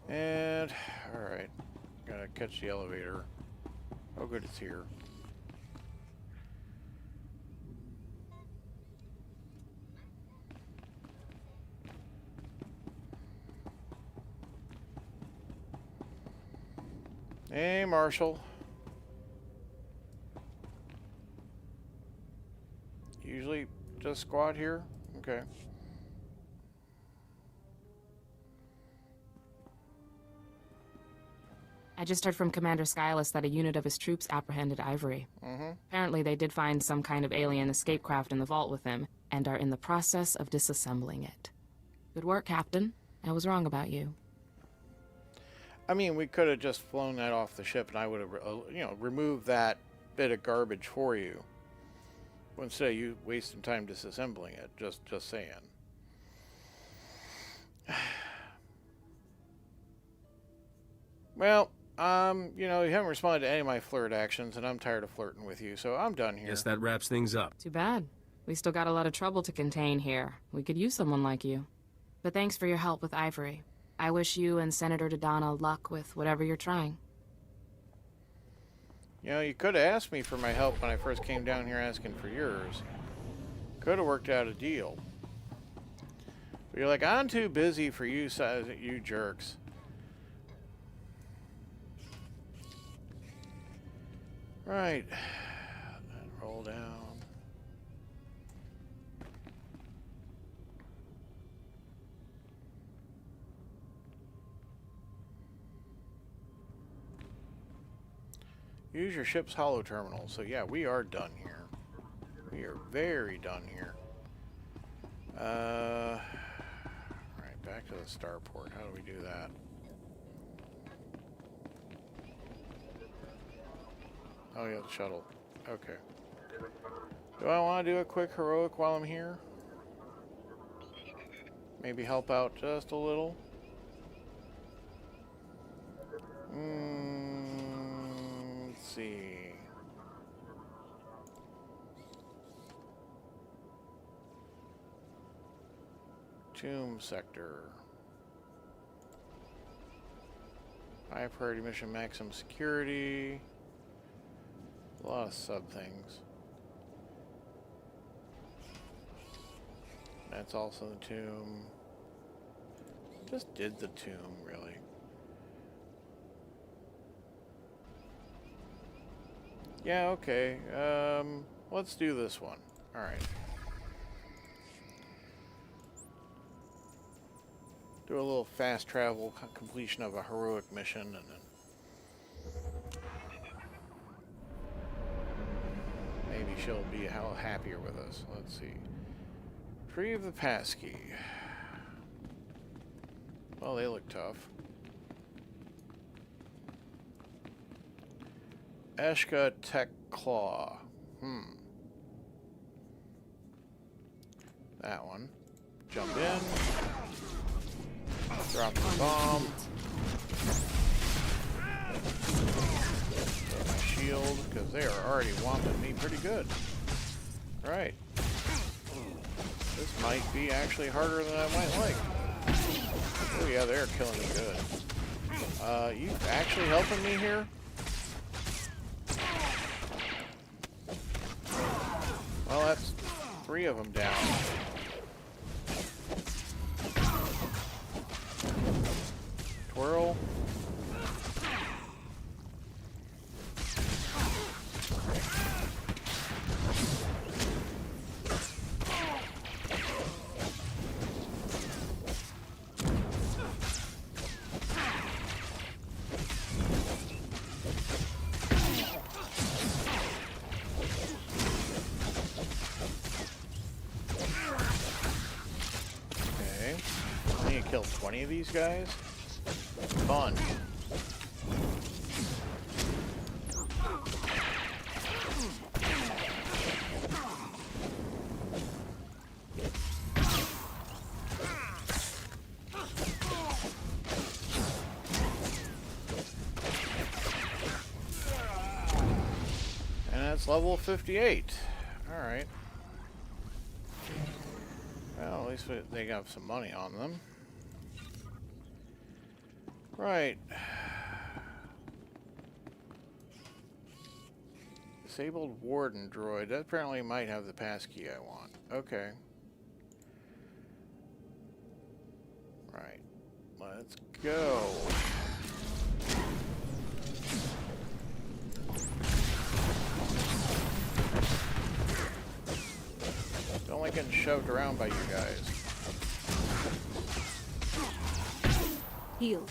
And, alright. Gotta catch the elevator. Oh good, it's here. Hey, Marshal. Usually just squat here? Okay. I just heard from Commander Skylus that a unit of his troops apprehended Ivory. Apparently they did find some kind of alien escape craft in the vault with him, and are in the process of disassembling it. Good work, Captain. I was wrong about you. I mean, we could have just flown that off the ship and I would have, removed that bit of garbage for you. But instead, you wasting time disassembling it. Just saying. Well, you haven't responded to any of my flirt actions, and I'm tired of flirting with you, so I'm done here. Guess that wraps things up. Too bad. We still got a lot of trouble to contain here. We could use someone like you. But thanks for your help with Ivory. I wish you and Senator Dodonna luck with whatever you're trying. You could have asked me for my help when I first came down here asking for yours. Could have worked out a deal. But you're like, I'm too busy for you, you jerks. Right. And roll down. Use your ship's holo terminal. So yeah, we are done here. We are very done here. Right, back to the starport. How do we do that? Oh yeah, the shuttle. Okay. Do I want to do a quick heroic while I'm here? Maybe help out just a little? Let's see. Tomb sector. High priority mission, maximum security. A lot of sub things. That's also the tomb. Just did the tomb, really. Yeah, okay. Let's do this one. Alright. Do a little fast travel completion of a heroic mission and then maybe she'll be a hell happier with us. Let's see. Retrieve the passkey. Well, they look tough. Eshka Tech Claw. That one. Jump in. Drop the bomb. shield, because they are already whomping me pretty good. Right. This might be actually harder than I might like. Oh yeah, they're killing me good. You actually helping me here? Well, that's 3 of them down. Twirl. Okay. I need to kill 20 of these guys. Fun. And that's level 58. Alright. Well, at least they got some money on them. Right. Disabled warden droid. That apparently might have the passkey I want. Okay. Right. Let's go. Don't like getting shoved around by you guys. Heal.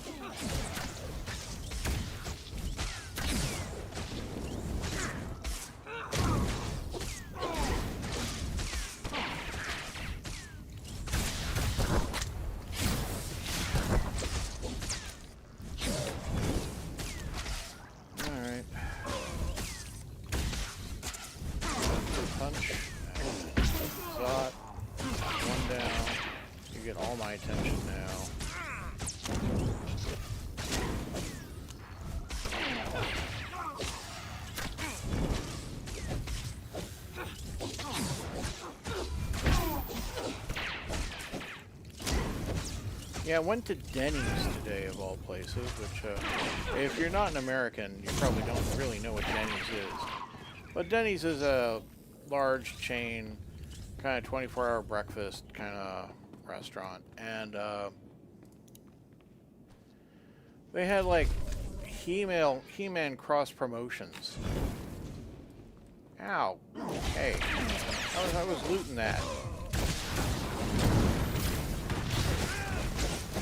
Alright. Punch. Zot. 1 down. You get all my attention now. Yeah, I went to Denny's today, of all places, which, if you're not an American, you probably don't really know what Denny's is. But Denny's is a large chain, kind of 24-hour breakfast kind of restaurant. And, they had, like, He-Man cross promotions. Ow. Hey. I was looting that.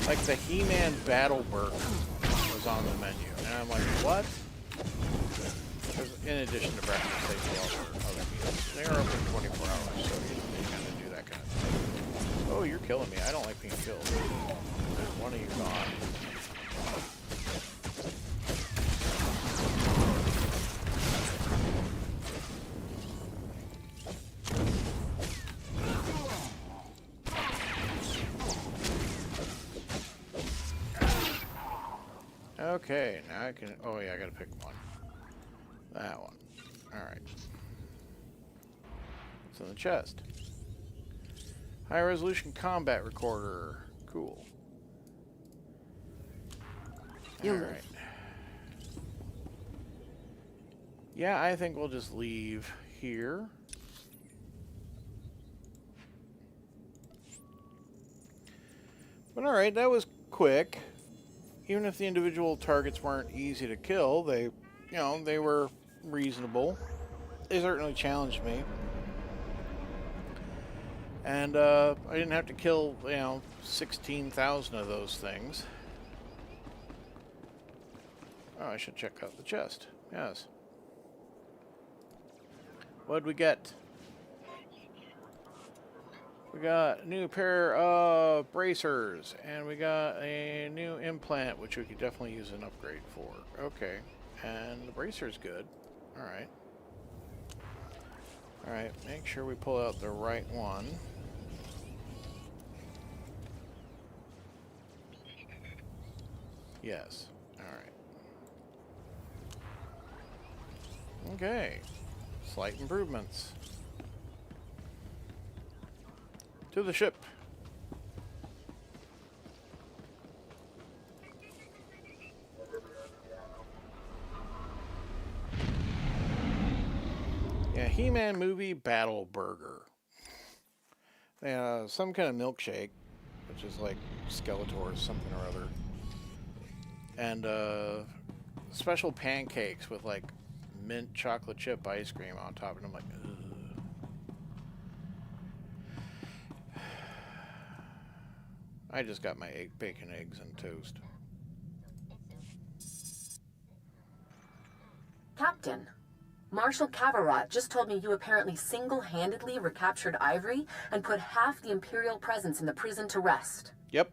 Like the He-Man Battle Burger was on the menu. And I'm like, what? Because in addition to breakfast, they do other meals. They are open 24 hours, so you kind of do that kind of thing. Oh, you're killing me. I don't like being killed. There's one of you gone. Okay, now I can... Oh, yeah, I gotta pick one. That one. Alright. It's in the chest. High-resolution combat recorder. Cool. Alright. Yeah, I think we'll just leave here. But alright, that was quick. Even if the individual targets weren't easy to kill, they, you know, they were reasonable. They certainly challenged me. And, I didn't have to kill, 16,000 of those things. Oh, I should check out the chest. Yes. What'd we get? We got a new pair of bracers, and we got a new implant, which we could definitely use an upgrade for. Okay, and the bracer's good. Alright. Alright, make sure we pull out the right one. Yes. Alright. Okay. Slight improvements. To the ship. Yeah, He-Man movie Battle Burger. Some kind of milkshake, which is like Skeletor or something or other. And special pancakes with like mint chocolate chip ice cream on top. And I'm like, ugh. I just got my bacon, eggs, and toast. Captain, Marshal Cavarot just told me you apparently single-handedly recaptured Ivory and put half the Imperial presence in the prison to rest. Yep.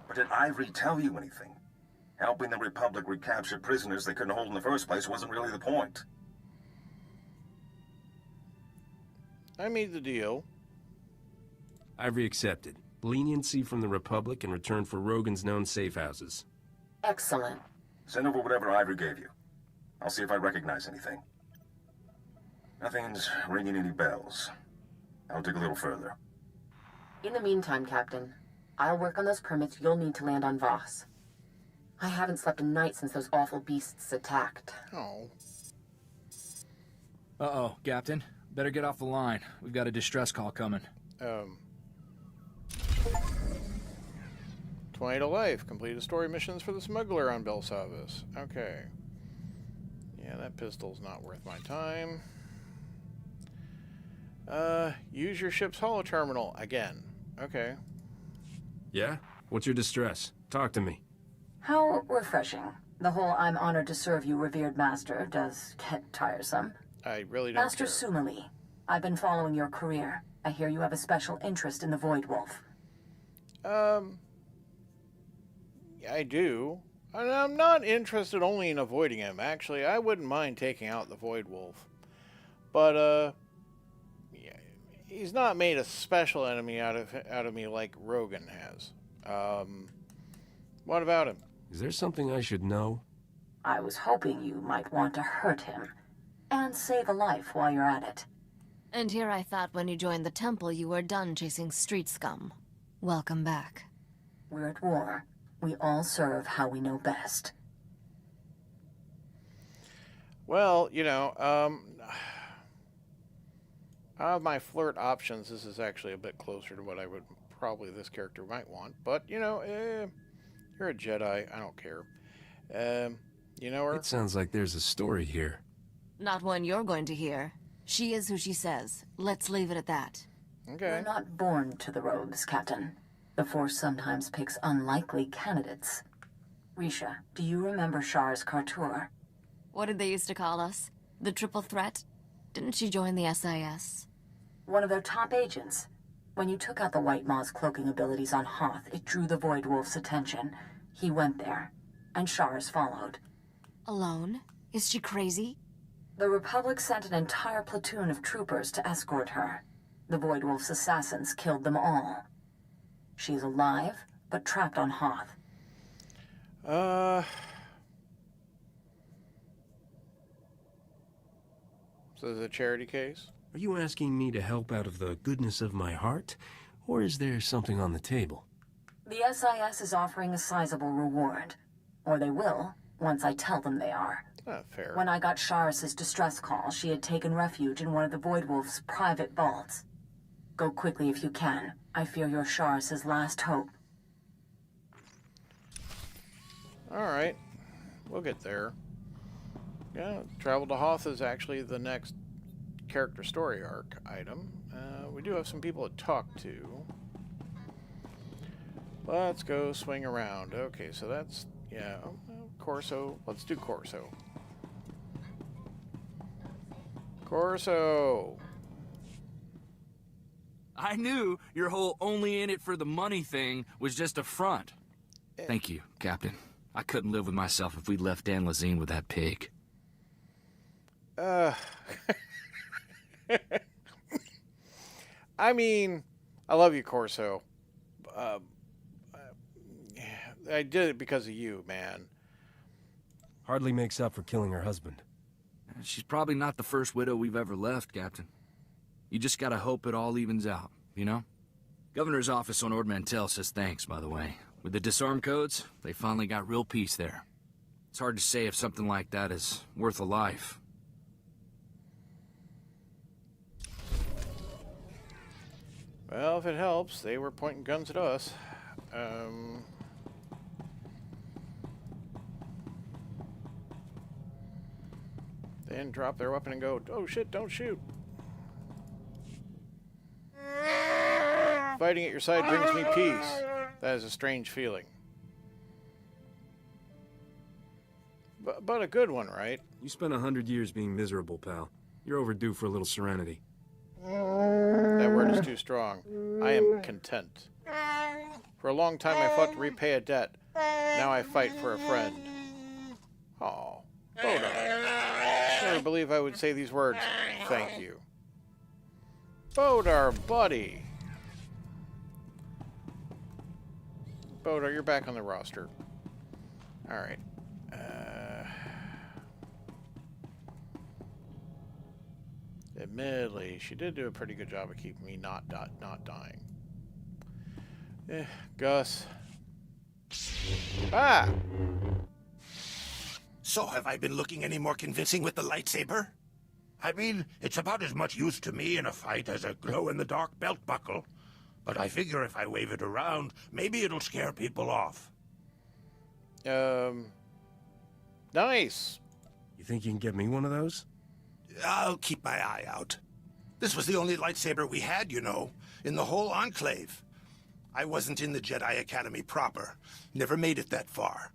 But did Ivory tell you anything? Helping the Republic recapture prisoners they couldn't hold in the first place wasn't really the point. I made the deal. Ivory accepted. Leniency from the Republic in return for Rogan's known safe houses. Excellent. Send over whatever Ivory gave you. I'll see if I recognize anything. Nothing's ringing any bells. I'll dig a little further. In the meantime, Captain, I'll work on those permits you'll need to land on Voss. I haven't slept a night since those awful beasts attacked. Oh. Uh-oh, Captain. Better get off the line. We've got a distress call coming. 20 to life. Complete story missions for the smuggler on Belsavis. Okay. Yeah, that pistol's not worth my time. Use your ship's holo terminal again. Okay. Yeah? What's your distress? Talk to me. How refreshing. The whole I'm honored to serve you, revered master, does get tiresome. I really don't Master care. Sumali, I've been following your career. I hear you have a special interest in the Void Wolf. I do. And I'm not interested only in avoiding him. Actually, I wouldn't mind taking out the Void Wolf. But, yeah, he's not made a special enemy out of me like Rogan has. What about him? Is there something I should know? I was hoping you might want to hurt him. And save a life while you're at it. And here I thought when you joined the temple you were done chasing street scum. Welcome back. We're at war. We all serve how we know best. Well, you know, out of my flirt options, this is actually a bit closer to what I would probably this character might want. But, you know, you're a Jedi. I don't care. You know her? It sounds like there's a story here. Not one you're going to hear. She is who she says. Let's leave it at that. Okay. We're not born to the robes, Captain. The Force sometimes picks unlikely candidates. Risha, do you remember Shar's Kartur? What did they used to call us? The Triple Threat? Didn't she join the SIS? One of their top agents. When you took out the White Maw's cloaking abilities on Hoth, it drew the Void Wolf's attention. He went there, and Shar's followed. Alone? Is she crazy? The Republic sent an entire platoon of troopers to escort her. The Void Wolf's assassins killed them all. She's alive, but trapped on Hoth. So is it a charity case? Are you asking me to help out of the goodness of my heart? Or is there something on the table? The SIS is offering a sizable reward. Or they will, once I tell them they are. Fair. When I got Sharis's distress call, she had taken refuge in one of the Void Wolf's private vaults. Go quickly if you can. I fear you're Sharis's last hope. Alright. We'll get there. Yeah, Travel to Hoth is actually the next character story arc item. We do have some people to talk to. Let's go swing around. Okay, so that's... yeah, Corso. Let's do Corso. Corso! I knew your whole only in it for the money thing was just a front. Thank you, Captain. I couldn't live with myself if we'd left Dan Lazine with that pig. I mean, I love you, Corso. I did it because of you, man. Hardly makes up for killing her husband. she's probably not the first widow we've ever left, Captain. You just gotta hope it all evens out, you know? Governor's office on Ord Mantell says thanks, by the way. With the disarm codes, they finally got real peace there. It's hard to say if something like that is worth a life. Well, if it helps, they were pointing guns at us. Then drop their weapon and go, oh shit, don't shoot. Fighting at your side brings me peace. That is a strange feeling. But a good one, right? You spent 100 years being miserable, pal. You're overdue for a little serenity. That word is too strong. I am content. For a long time I fought to repay a debt. Now I fight for a friend. Oh, Bodar. I never believe I would say these words. Thank you. Bodar, buddy. Bodar, you're back on the roster. Alright. Admittedly, she did do a pretty good job of keeping me not dying. Gus. Ah! So, have I been looking any more convincing with the lightsaber? I mean, it's about as much use to me in a fight as a glow-in-the-dark belt buckle. But I figure if I wave it around, maybe it'll scare people off. Nice! You think you can get me one of those? I'll keep my eye out. This was the only lightsaber we had, you know, in the whole Enclave. I wasn't in the Jedi Academy proper. Never made it that far.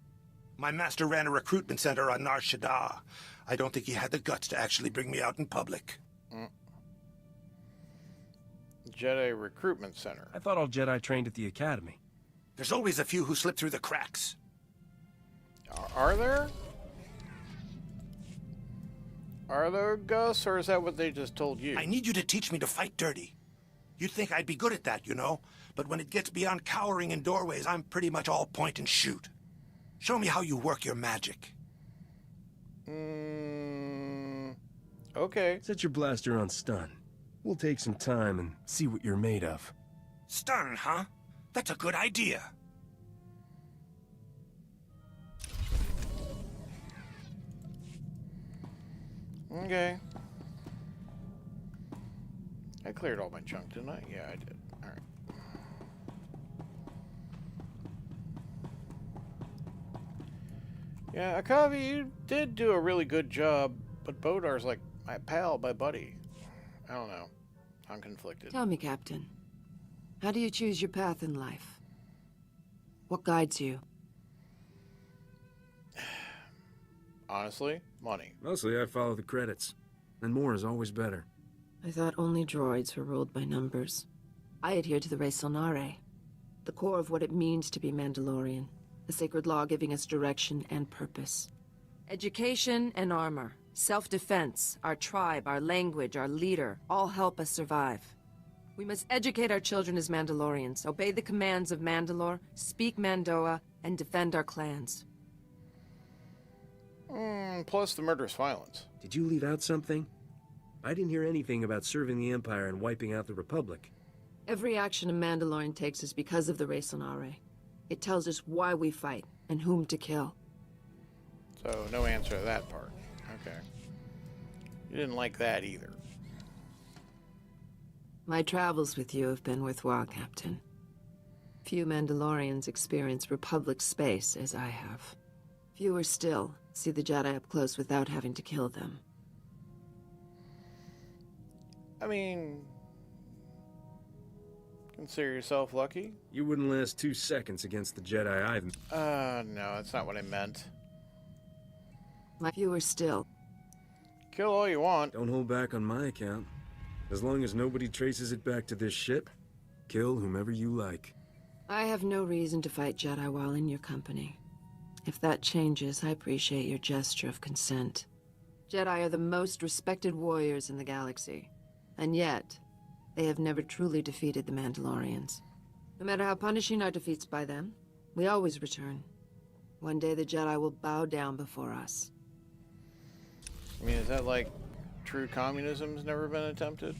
My master ran a recruitment center on Nar Shaddaa. I don't think he had the guts to actually bring me out in public. Jedi Recruitment Center. I thought all Jedi trained at the Academy. There's always a few who slip through the cracks. Are there? Are there, Gus, or is that what they just told you? I need you to teach me to fight dirty. You'd think I'd be good at that, you know? But when it gets beyond cowering in doorways, I'm pretty much all point and shoot. Show me how you work your magic. Okay. Set your blaster on stun. We'll take some time and see what you're made of. Stun, huh? That's a good idea. Okay. I cleared all my junk, didn't I? Yeah, I did. Alright. Yeah, Akavi, you did do a really good job, but Bodar's like my pal, my buddy. I don't know. I'm conflicted. Tell me, Captain. How do you choose your path in life? What guides you? Honestly, money. Mostly I follow the credits. And more is always better. I thought only droids were ruled by numbers. I adhere to the Res Sonare, the core of what it means to be Mandalorian. A sacred law giving us direction and purpose. Education and armor, self-defense, our tribe, our language, our leader, all help us survive. We must educate our children as Mandalorians, obey the commands of Mandalore, speak Mandoa, and defend our clans. Plus the murderous violence. Did you leave out something? I didn't hear anything about serving the Empire and wiping out the Republic. Every action a Mandalorian takes is because of the Res Sonare. It tells us why we fight and whom to kill. So, no answer to that part. Okay. You didn't like that either. My travels with you have been worthwhile, Captain. Few Mandalorians experience Republic space as I have. Fewer still see the Jedi up close without having to kill them. I mean, consider yourself lucky. You wouldn't last 2 seconds against the Jedi either. No, that's not what I meant. My fewer still. Kill all you want. Don't hold back on my account. As long as nobody traces it back to this ship, kill whomever you like. I have no reason to fight Jedi while in your company. If that changes, I appreciate your gesture of consent. Jedi are the most respected warriors in the galaxy. And yet, they have never truly defeated the Mandalorians. No matter how punishing our defeats by them, we always return. One day the Jedi will bow down before us. I mean, is that like true communism's never been attempted?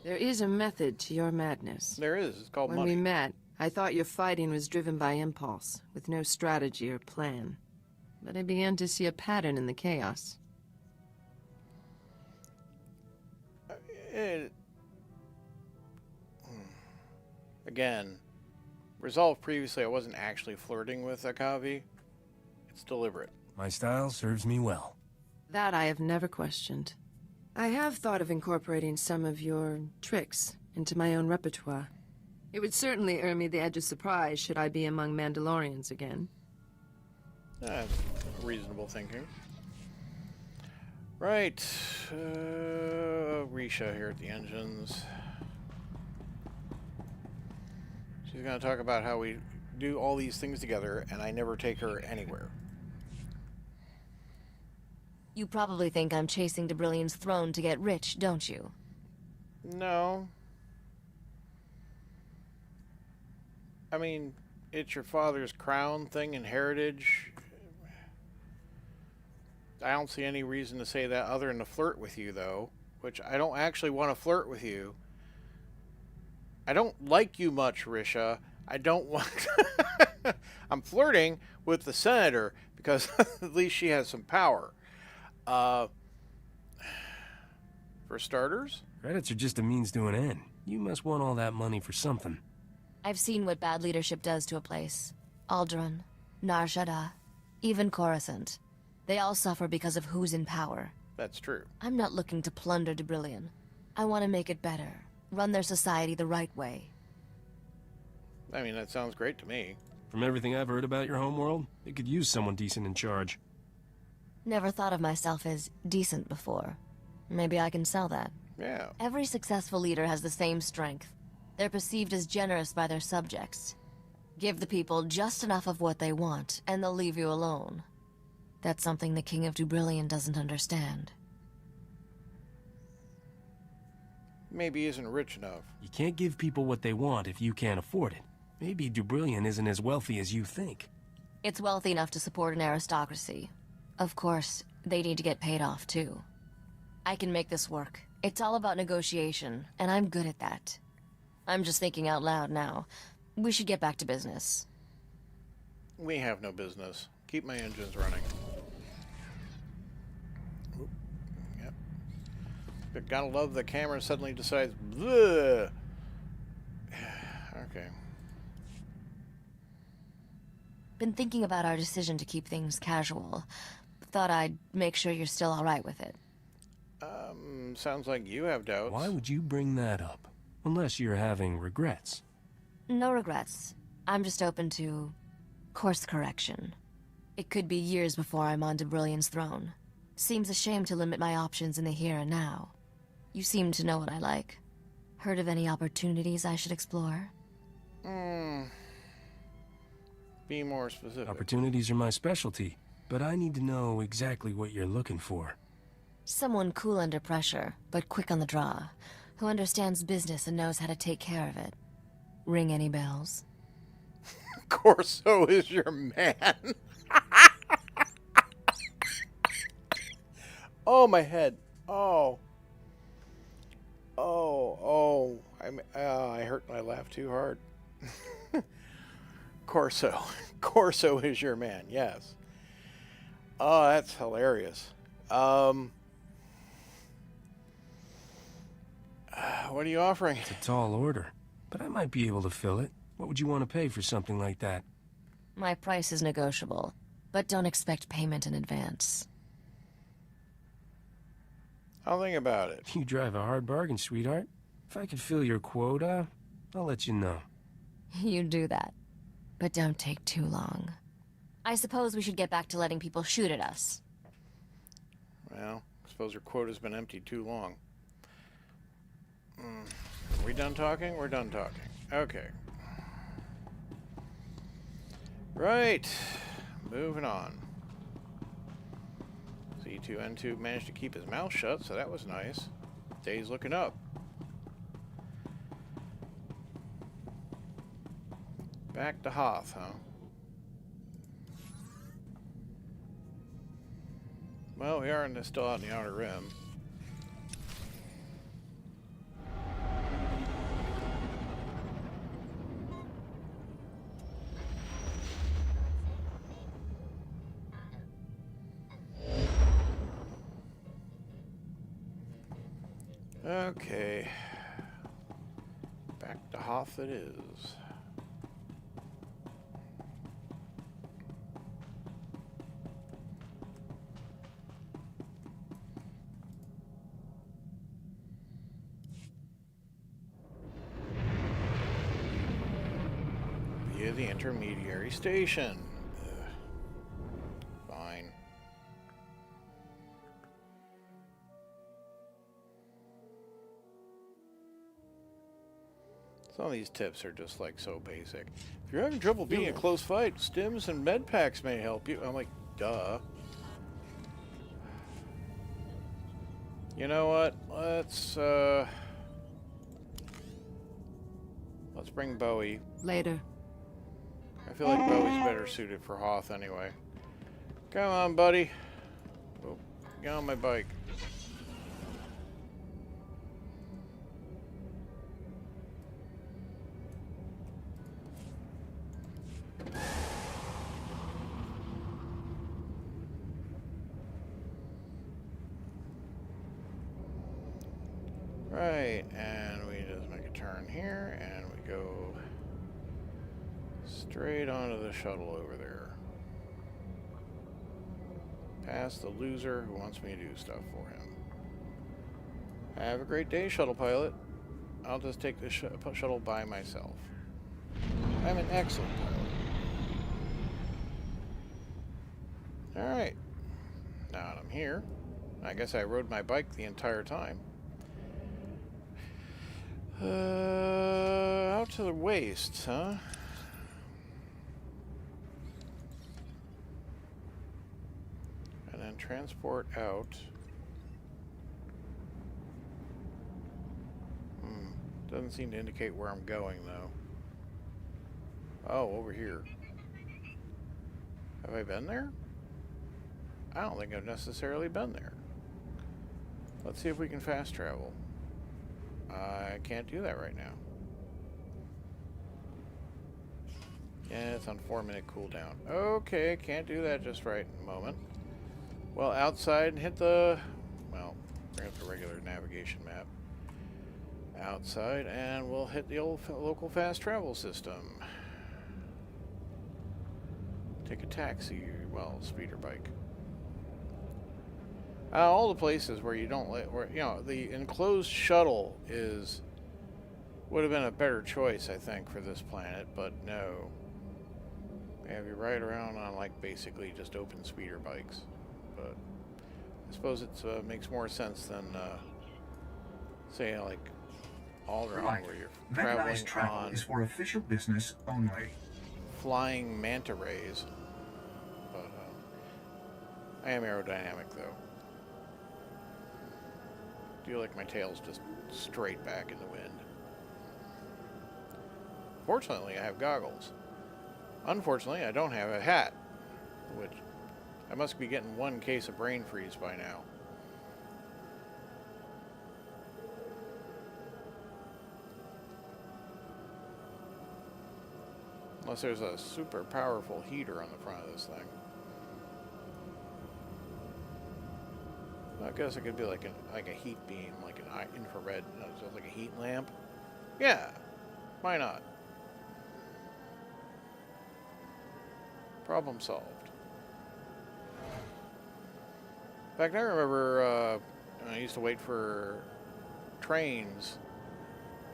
There is a method to your madness. There is. It's called When money. we met, I thought your fighting was driven by impulse, with no strategy or plan. But I began to see a pattern in the chaos. Again, resolved previously I wasn't actually flirting with Akavi. It's deliberate. My style serves me well. That I have never questioned. I have thought of incorporating some of your tricks into my own repertoire. It would certainly earn me the edge of surprise should I be among Mandalorians again. That's reasonable thinking. Right. Risha here at the engines. She's going to talk about how we do all these things together, and I never take her anywhere. You probably think I'm chasing Debrillian's throne to get rich, don't you? No. I mean, it's your father's crown thing and heritage. I don't see any reason to say that other than to flirt with you, though. Which I don't actually want to flirt with you. I don't like you much, Risha. I don't want... I'm flirting with the senator because at least she has some power. For starters? Credits are just a means to an end. You must want all that money for something. I've seen what bad leadership does to a place. Alderaan, Nar Shaddaa, even Coruscant. They all suffer because of who's in power. That's true. I'm not looking to plunder Debrillion. I want to make it better. Run their society the right way. I mean, that sounds great to me. From everything I've heard about your homeworld, it could use someone decent in charge. Never thought of myself as decent before. Maybe I can sell that. Yeah. Every successful leader has the same strength. They're perceived as generous by their subjects. Give the people just enough of what they want, and they'll leave you alone. That's something the King of Debrillion doesn't understand. Maybe he isn't rich enough. You can't give people what they want if you can't afford it. Maybe Debrillion isn't as wealthy as you think. It's wealthy enough to support an aristocracy. Of course, they need to get paid off, too. I can make this work. It's all about negotiation, and I'm good at that. I'm just thinking out loud now. We should get back to business. We have no business. Keep my engines running. Oop. Yep. But gotta love the camera suddenly decides, bleh. Okay. Been thinking about our decision to keep things casual. Thought I'd make sure you're still alright with it. Sounds like you have doubts. Why would you bring that up? Unless you're having regrets. No regrets. I'm just open to course correction. It could be years before I'm on Debrillion's throne. Seems a shame to limit my options in the here and now. You seem to know what I like. Heard of any opportunities I should explore? Be more specific. Opportunities are my specialty, but I need to know exactly what you're looking for. Someone cool under pressure, but quick on the draw. Who understands business and knows how to take care of it. Ring any bells? Corso is your man. Oh, my head. Oh. I hurt. I laughed too hard. Corso. Corso is your man. Yes. Oh, that's hilarious. What are you offering? It's a tall order, but I might be able to fill it. What would you want to pay for something like that? My price is negotiable, but don't expect payment in advance. I'll think about it. You drive a hard bargain, sweetheart. If I could fill your quota, I'll let you know. You do that, but don't take too long. I suppose we should get back to letting people shoot at us. Well, I suppose your quota's been empty too long. Are we done talking? We're done talking. Okay. Right. Moving on. C2N2 managed to keep his mouth shut, so that was nice. Day's looking up. Back to Hoth, huh? Well, we are still out in the Outer Rim. Okay. Back to Hoth it is. Via the intermediary station. Ugh. Fine. Some of these tips are just like so basic. If you're having trouble beating a close fight, stims and med packs may help you. I'm like, duh. You know what? Let's bring Bowie. Later. I feel like Bowie's better suited for Hoth anyway. Come on, buddy. Oh, get on my bike. Right, and we just make a turn here, and we go straight onto the shuttle over there. Past the loser who wants me to do stuff for him. Have a great day, shuttle pilot. I'll just take the shuttle by myself. I'm an excellent pilot. Alright. Now that I'm here, I guess I rode my bike the entire time. Out to the waste, huh? And then transport out. Doesn't seem to indicate where I'm going, though. Oh, over here. Have I been there? I don't think I've necessarily been there. Let's see if we can fast travel. I can't do that right now. Yeah, it's on 4-minute cooldown. Okay, can't do that just right in a moment. Well, outside and hit the... Well, bring up the regular navigation map. Outside, and we'll hit the old local fast travel system. Take a taxi, well, speeder bike. All the places where you don't let, where, you know, the enclosed shuttle would have been a better choice, I think, for this planet, but no. They have you ride around on, like, basically just open speeder bikes. But I suppose it makes more sense than, say, like, Alderaan, where you're Mechanized traveling travel on is for official business only. flying manta rays. But I am aerodynamic, though. I feel like my tail's just straight back in the wind. Fortunately, I have goggles. Unfortunately, I don't have a hat, which I must be getting one case of brain freeze by now. Unless there's a super powerful heater on the front of this thing. I guess it could be like a heat beam, like an infrared, so like a heat lamp. Yeah, why not? Problem solved. In fact, I remember I used to wait for trains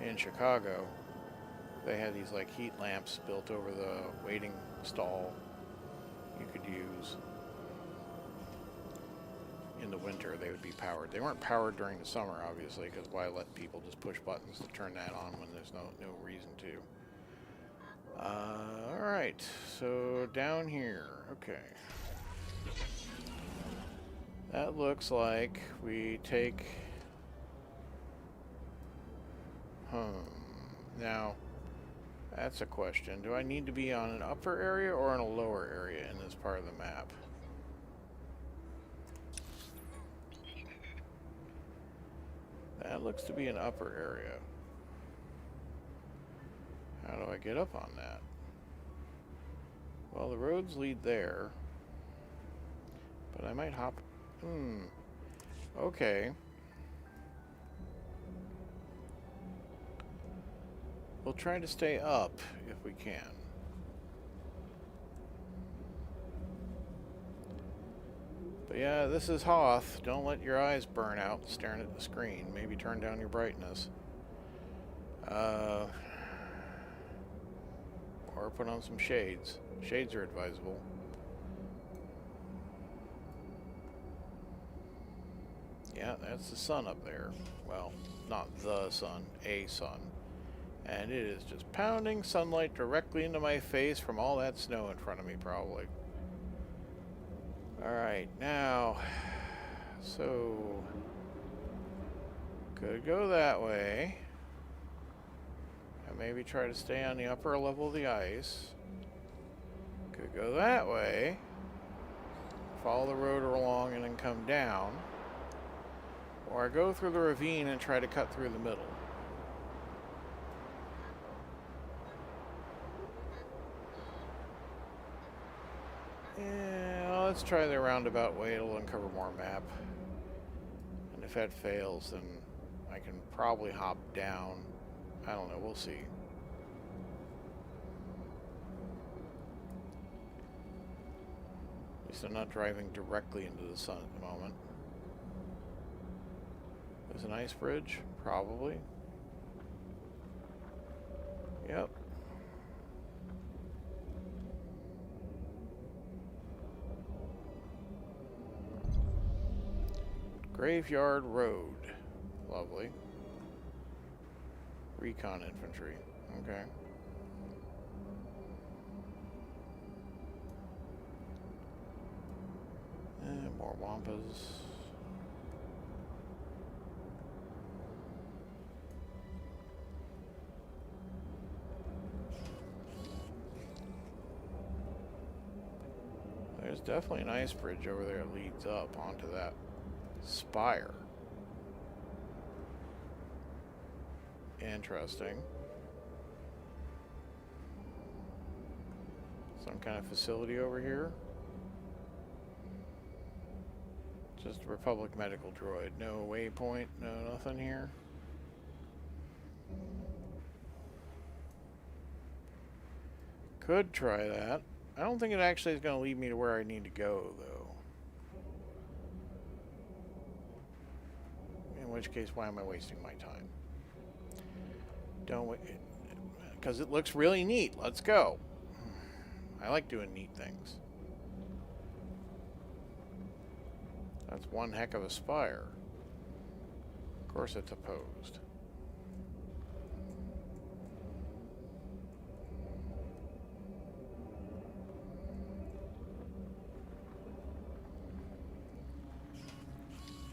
in Chicago. They had these like heat lamps built over the waiting stall you could use. In the winter, they would be powered. They weren't powered during the summer, obviously, because why let people just push buttons to turn that on when there's no reason to. Alright, so down here, okay. That looks like we take... Now, that's a question. Do I need to be on an upper area or in a lower area in this part of the map? That looks to be an upper area. How do I get up on that? Well, the roads lead there. But I might hop... Okay. We'll try to stay up if we can. But yeah, this is Hoth. Don't let your eyes burn out staring at the screen. Maybe turn down your brightness. Or put on some shades. Shades are advisable. Yeah, that's the sun up there. Well, not the sun, a sun. And it is just pounding sunlight directly into my face from all that snow in front of me, probably. Alright, now... So... Could go that way. And maybe try to stay on the upper level of the ice. Could go that way. Follow the road along and then come down. Or I go through the ravine and try to cut through the middle. Yeah, let's try the roundabout way. It'll uncover more map. And if that fails, then I can probably hop down. I don't know, we'll see. At least I'm not driving directly into the sun at the moment. There's an ice bridge? Probably. Yep. Graveyard Road. Lovely. Recon infantry. Okay. And more wampas. There's definitely an ice bridge over there that leads up onto that spire. Interesting. Some kind of facility over here. Just a Republic medical droid. No waypoint, no nothing here. Could try that. I don't think it actually is going to lead me to where I need to go, though. In which case, why am I wasting my time? Don't wait. Because it looks really neat. Let's go. I like doing neat things. That's one heck of a spire. Of course it's opposed.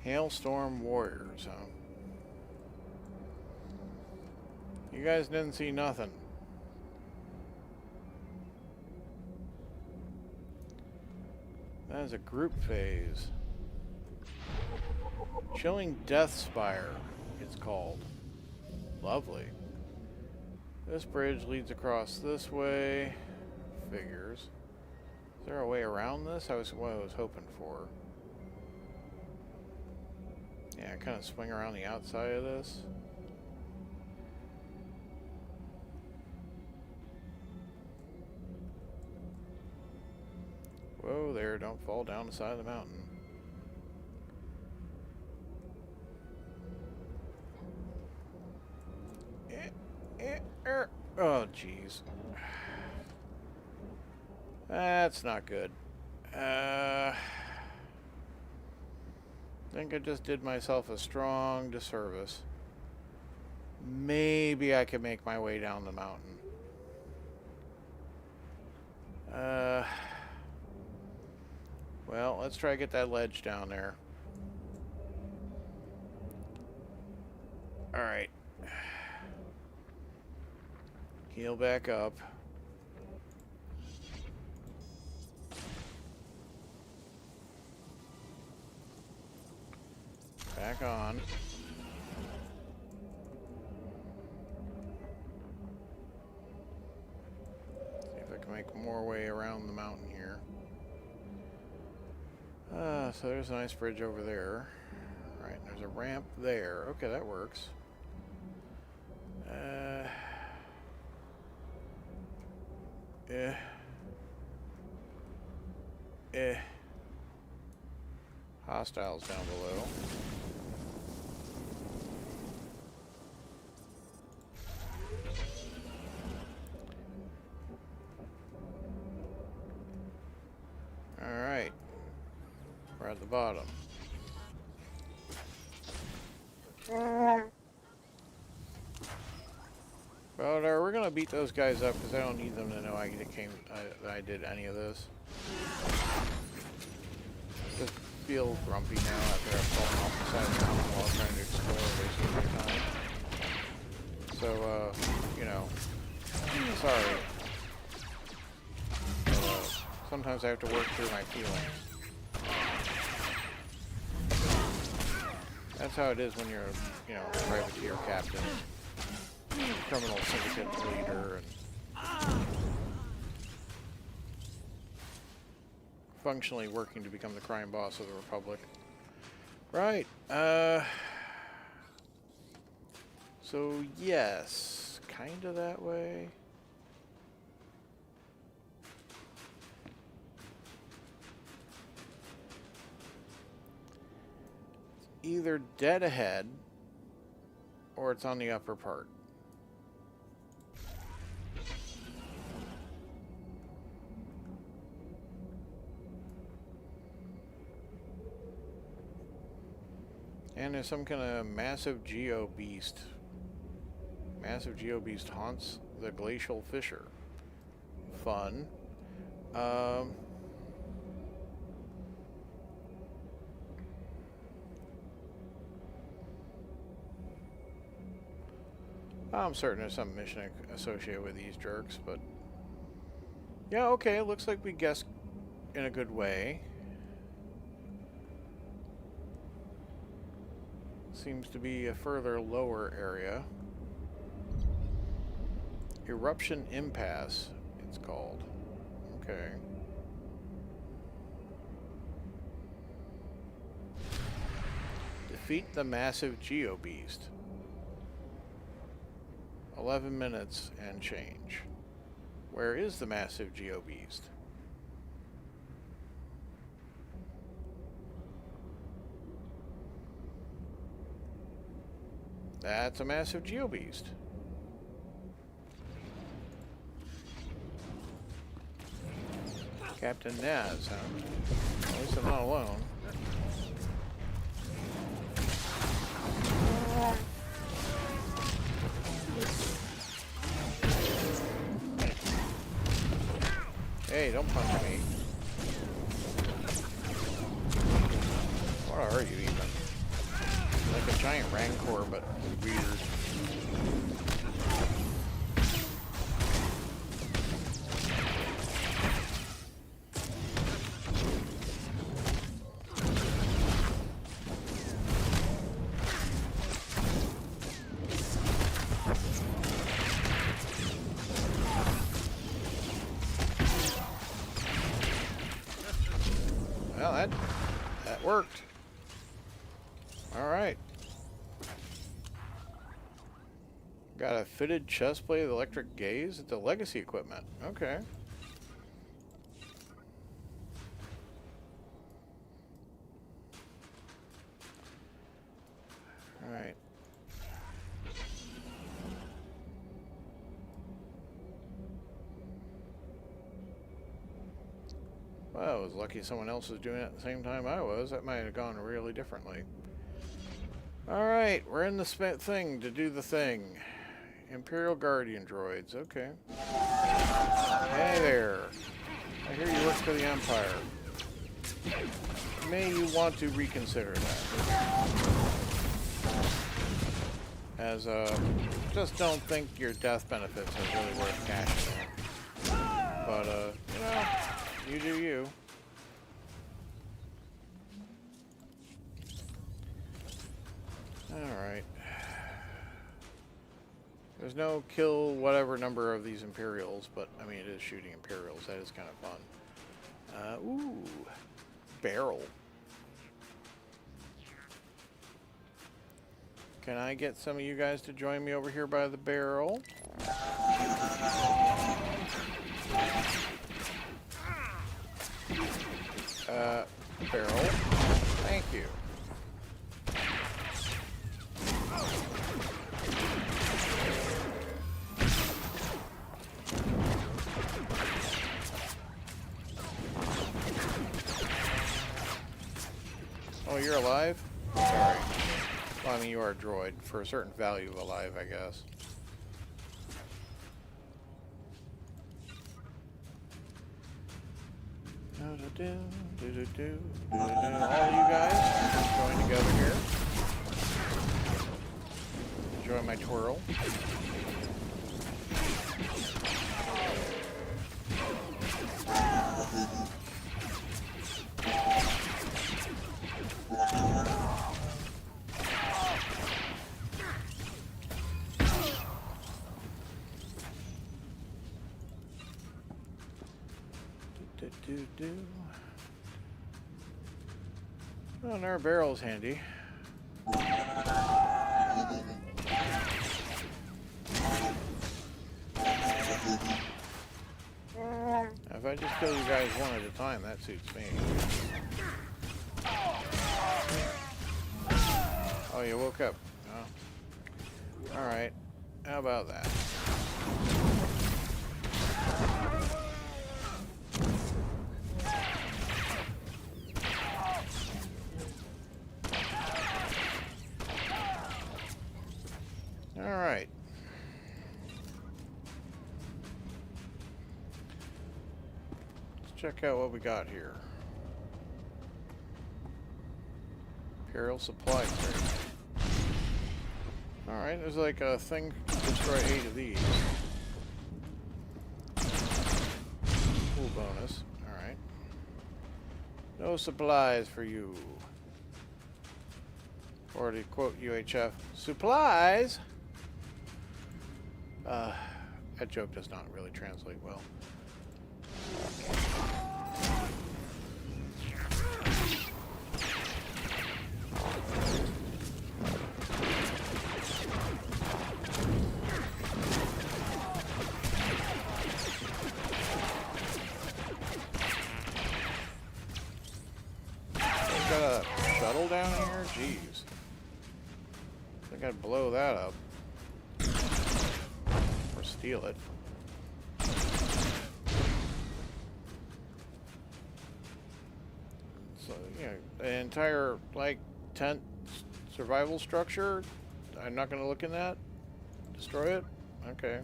Hailstorm Warriors, huh? You guys didn't see nothing. That is a group phase. Chilling Death Spire, it's called. Lovely. This bridge leads across this way. Figures. Is there a way around this? That was what I was hoping for. Yeah, kind of swing around the outside of this. Whoa there, don't fall down the side of the mountain. Oh, jeez. That's not good. I think I just did myself a strong disservice. Maybe I can make my way down the mountain. Well, let's try to get that ledge down there. Alright. Heal back up. Back on. more way around the mountain here. So there's a nice bridge over there. Right, there's a ramp there. Okay, that works. Hostiles down below. Alright. We're at the bottom. But we're gonna beat those guys up because I don't need them to know I did any of this. Just feel grumpy now after I've fallen off the side of the mountain while trying to explore, wasting my time. So, you know, sorry. But, sometimes I have to work through my feelings. That's how it is when you're, you know, a privateer captain, criminal syndicate leader, and functionally working to become the crime boss of the Republic. Right. So yes, kind of that way. Either dead ahead or it's on the upper part. And there's some kind of massive geo beast. Massive geo beast haunts the glacial fissure. Fun. I'm certain there's some mission associated with these jerks, but yeah, okay, it looks like we guessed in a good way. Seems to be a further lower area. Eruption Impasse, it's called. Okay. Defeat the massive geo beast. 11 minutes and change. Where is the massive geo beast? That's a massive geo beast. Captain Naz, huh? At least I'm not alone. Hey, don't punch me. What are you even? Like a giant rancor, but weird. Well, that worked. All right. Got a fitted chest plate with electric gaze. It's a legacy equipment. Okay. All right. Well, I was lucky someone else was doing it at the same time I was. That might have gone really differently. Alright, we're in the thing to do the thing. Imperial Guardian droids, okay. Hey there. I hear you work for the Empire. May you want to reconsider that. As, just don't think your death benefits are really worth cashing in. But, you know, you do you. Alright. There's no kill whatever number of these Imperials, but I mean it is shooting Imperials. That is kind of fun. Ooh, barrel. Can I get some of you guys to join me over here by the barrel? Barrel. Thank you. Oh, you're alive? Sorry. Well, I mean, you are a droid for a certain value of alive, I guess. All you guys join together here. Enjoy my twirl. Well, and our barrel's handy. If I just kill you guys one at a time, that suits me. Oh, you woke up. Oh. Alright. How about that? Alright. Let's check out what we got here. Imperial supply crate. Alright, there's like a thing to destroy 8 of these. Cool bonus. Alright. No supplies for you. Or to quote UHF, supplies? That joke does not really translate well. Got a shuttle down here? Jeez. I think I'd blow that up. Or steal it. So, you know, the entire, like, tent survival structure, I'm not going to look in that? Destroy it? Okay.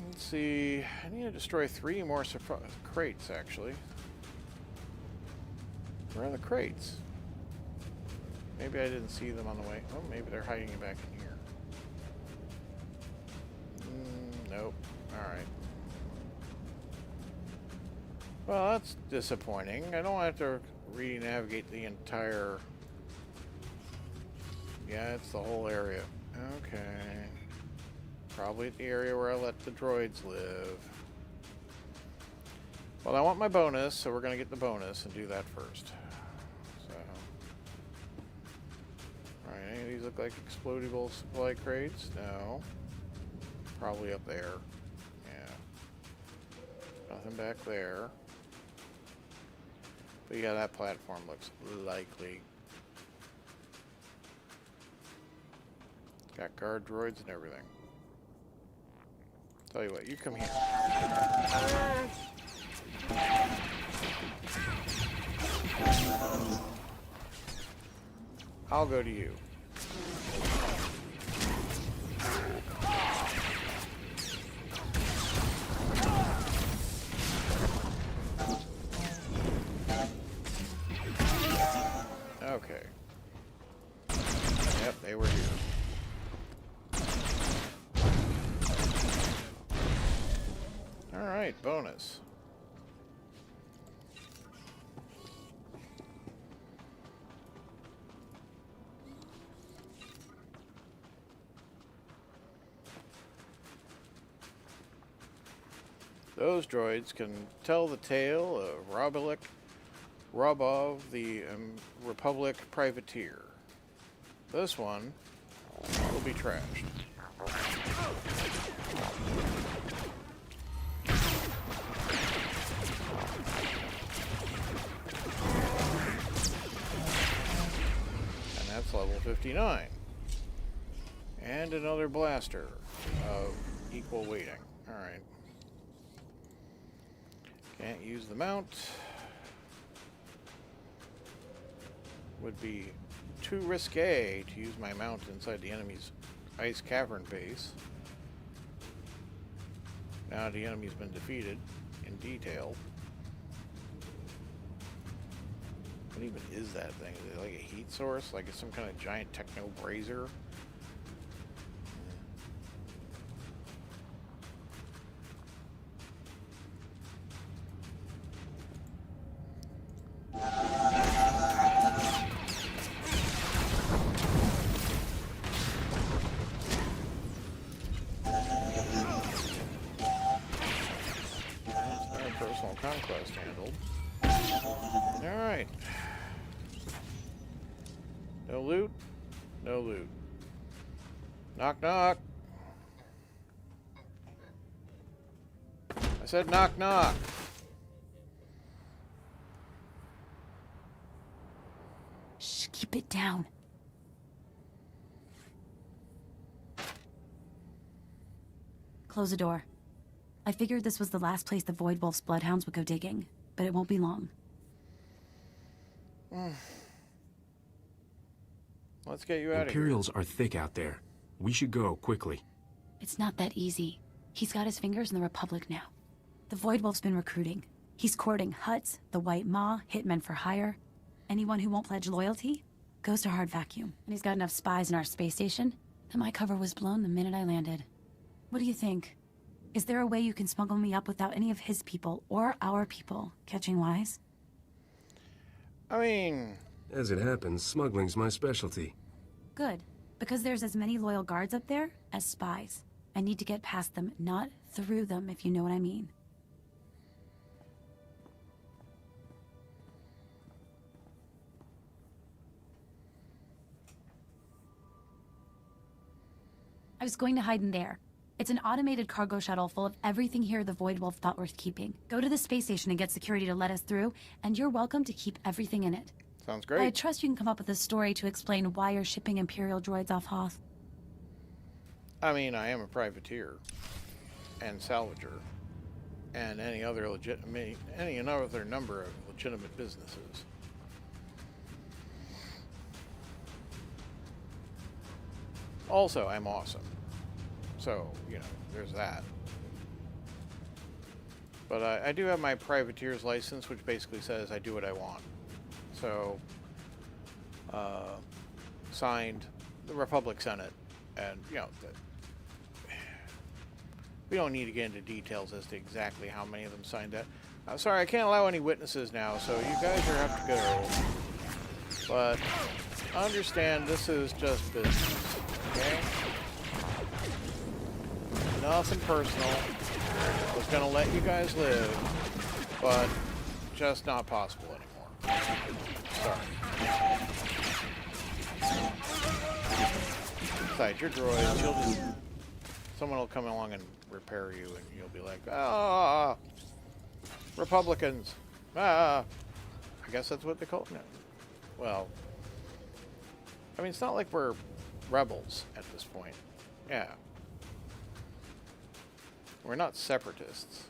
Let's see. I need to destroy 3 more crates, actually. Where are the crates? Maybe I didn't see them on the way. Oh, maybe they're hiding back in here. Nope. Alright. Well, that's disappointing. I don't have to re-navigate the entire... Yeah, it's the whole area. Okay. Probably the area where I let the droids live. Well, I want my bonus, so we're going to get the bonus and do that first. So... Alright, any of these look like explodable supply crates? No. Probably up there. Yeah. Nothing back there. But yeah, that platform looks likely. Got guard droids and everything. Tell you what, you come here. I'll go to you. Okay. Yep, they were here. Alright, bonus. Those droids can tell the tale of Robov, the Republic privateer. This one will be trashed. And that's level 59. And another blaster of equal weighting. Alright. Can't use the mount. Would be too risque to use my mount inside the enemy's ice cavern base. Now the enemy's been defeated in detail. What even is that thing? Is it like a heat source? Like it's some kind of giant techno brazier? Conquest handled. Alright. No loot? No loot. Knock knock. I said knock knock. Shh, keep it down. Close the door. I figured this was the last place the Void Wolf's bloodhounds would go digging, but it won't be long. Let's get you out of here. Imperials are thick out there. We should go, quickly. It's not that easy. He's got his fingers in the Republic now. The Void Wolf's been recruiting. He's courting Hutts, the White Maw, hitmen for hire. Anyone who won't pledge loyalty goes to hard vacuum. And he's got enough spies in our space station that my cover was blown the minute I landed. What do you think? Is there a way you can smuggle me up without any of his people or our people catching wise? I mean... As it happens, smuggling's my specialty. Good, because there's as many loyal guards up there as spies. I need to get past them, not through them, if you know what I mean. I was going to hide in there. It's an automated cargo shuttle full of everything here the Void Wolf thought worth keeping. Go to the space station and get security to let us through, and you're welcome to keep everything in it. Sounds great. I trust you can come up with a story to explain why you're shipping Imperial droids off Hoth. I mean, I am a privateer and salvager, and any other number of legitimate businesses. Also, I'm awesome. So, you know, there's that. But I do have my privateer's license, which basically says I do what I want. So, signed the Republic Senate, and, you know, we don't need to get into details as to exactly how many of them signed that. Sorry, I can't allow any witnesses now, so you guys are have to go. But understand this is just business, okay? Nothing personal. I was gonna let you guys live, but just not possible anymore. Sorry. Besides, your droids, you'll just... Someone will come along and repair you, and you'll be like, ah, Republicans, ah. I guess that's what they call it now. Well, I mean, it's not like we're rebels at this point. Yeah. We're not separatists.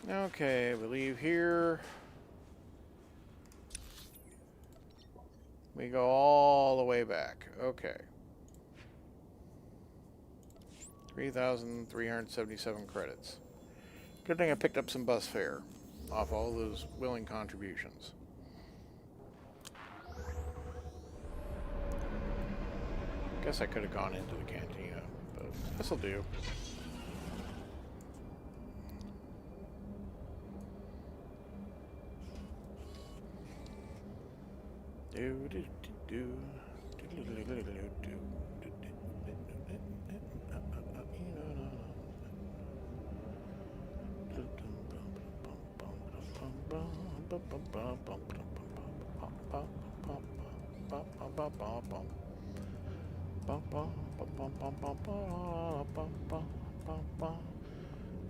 Okay, we leave here. We go all the way back. Okay. 3,377 credits. Good thing I picked up some bus fare off all those willing contributions. Guess I could have gone into the cantina, but this'll do.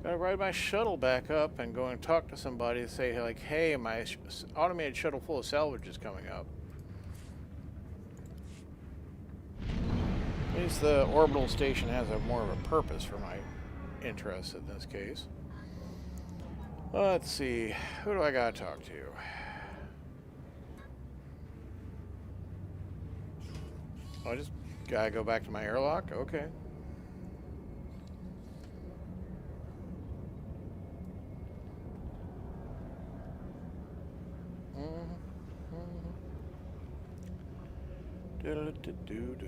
Gotta ride my shuttle back up and go and talk to somebody to say, like, hey, my automated shuttle full of salvage is coming up. At least the orbital station has a more of a purpose for my interest in this case. Let's see, who do I gotta talk to? I just gotta go back to my airlock? Okay. Do-do-do-do-do.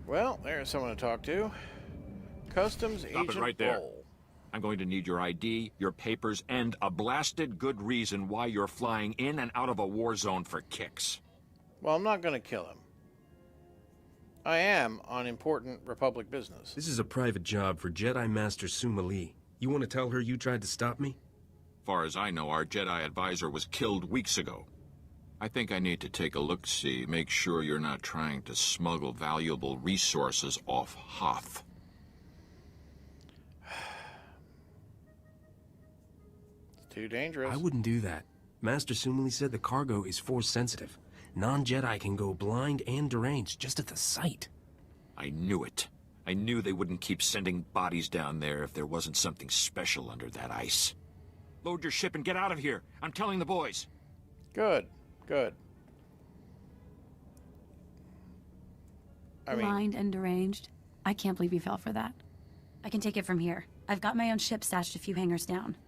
Well, there's someone to talk to. Customs Stop Agent it right there. Bull. I'm going to need your ID, your papers, and a blasted good reason why you're flying in and out of a war zone for kicks. Well, I'm not going to kill him. I am on important Republic business. This is a private job for Jedi Master Suma Lee. You want to tell her you tried to stop me? Far as I know, our Jedi advisor was killed weeks ago. I think I need to take a look-see, make sure you're not trying to smuggle valuable resources off Hoth. It's too dangerous. I wouldn't do that. Master Suma Lee said the cargo is force-sensitive. Non-Jedi can go blind and deranged just at the sight. I knew it. I knew they wouldn't keep sending bodies down there if there wasn't something special under that ice. Load your ship and get out of here. I'm telling the boys. Good. Good. I mean, Blind and deranged? I can't believe you fell for that. I can take it from here. I've got my own ship stashed a few hangars down.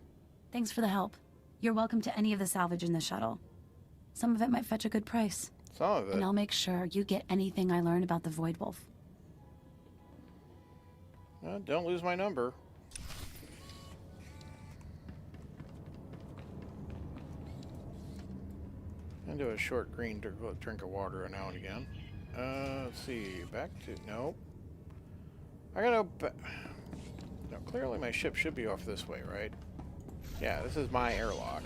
Thanks for the help. You're welcome to any of the salvage in the shuttle. Some of it might fetch a good price. Some of it. And I'll make sure you get anything I learn about the Void Wolf. Don't lose my number. And do a short green drink of water now and again. Let's see. Back to... Nope. I gotta... No, clearly my ship should be off this way, right? Yeah, this is my airlock.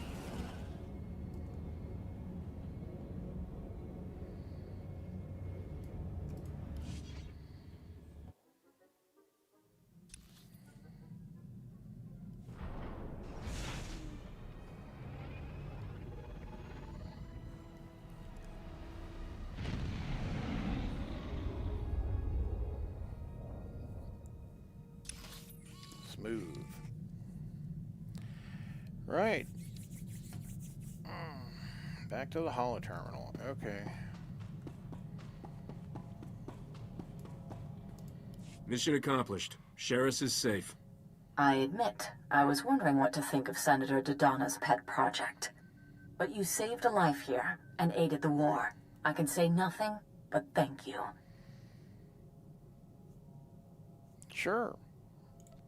Smooth. Right. Back to the holo terminal. Okay. Mission accomplished. Sheris is safe. I admit, I was wondering what to think of Senator Dodonna's pet project. But you saved a life here and aided the war. I can say nothing but thank you. Sure.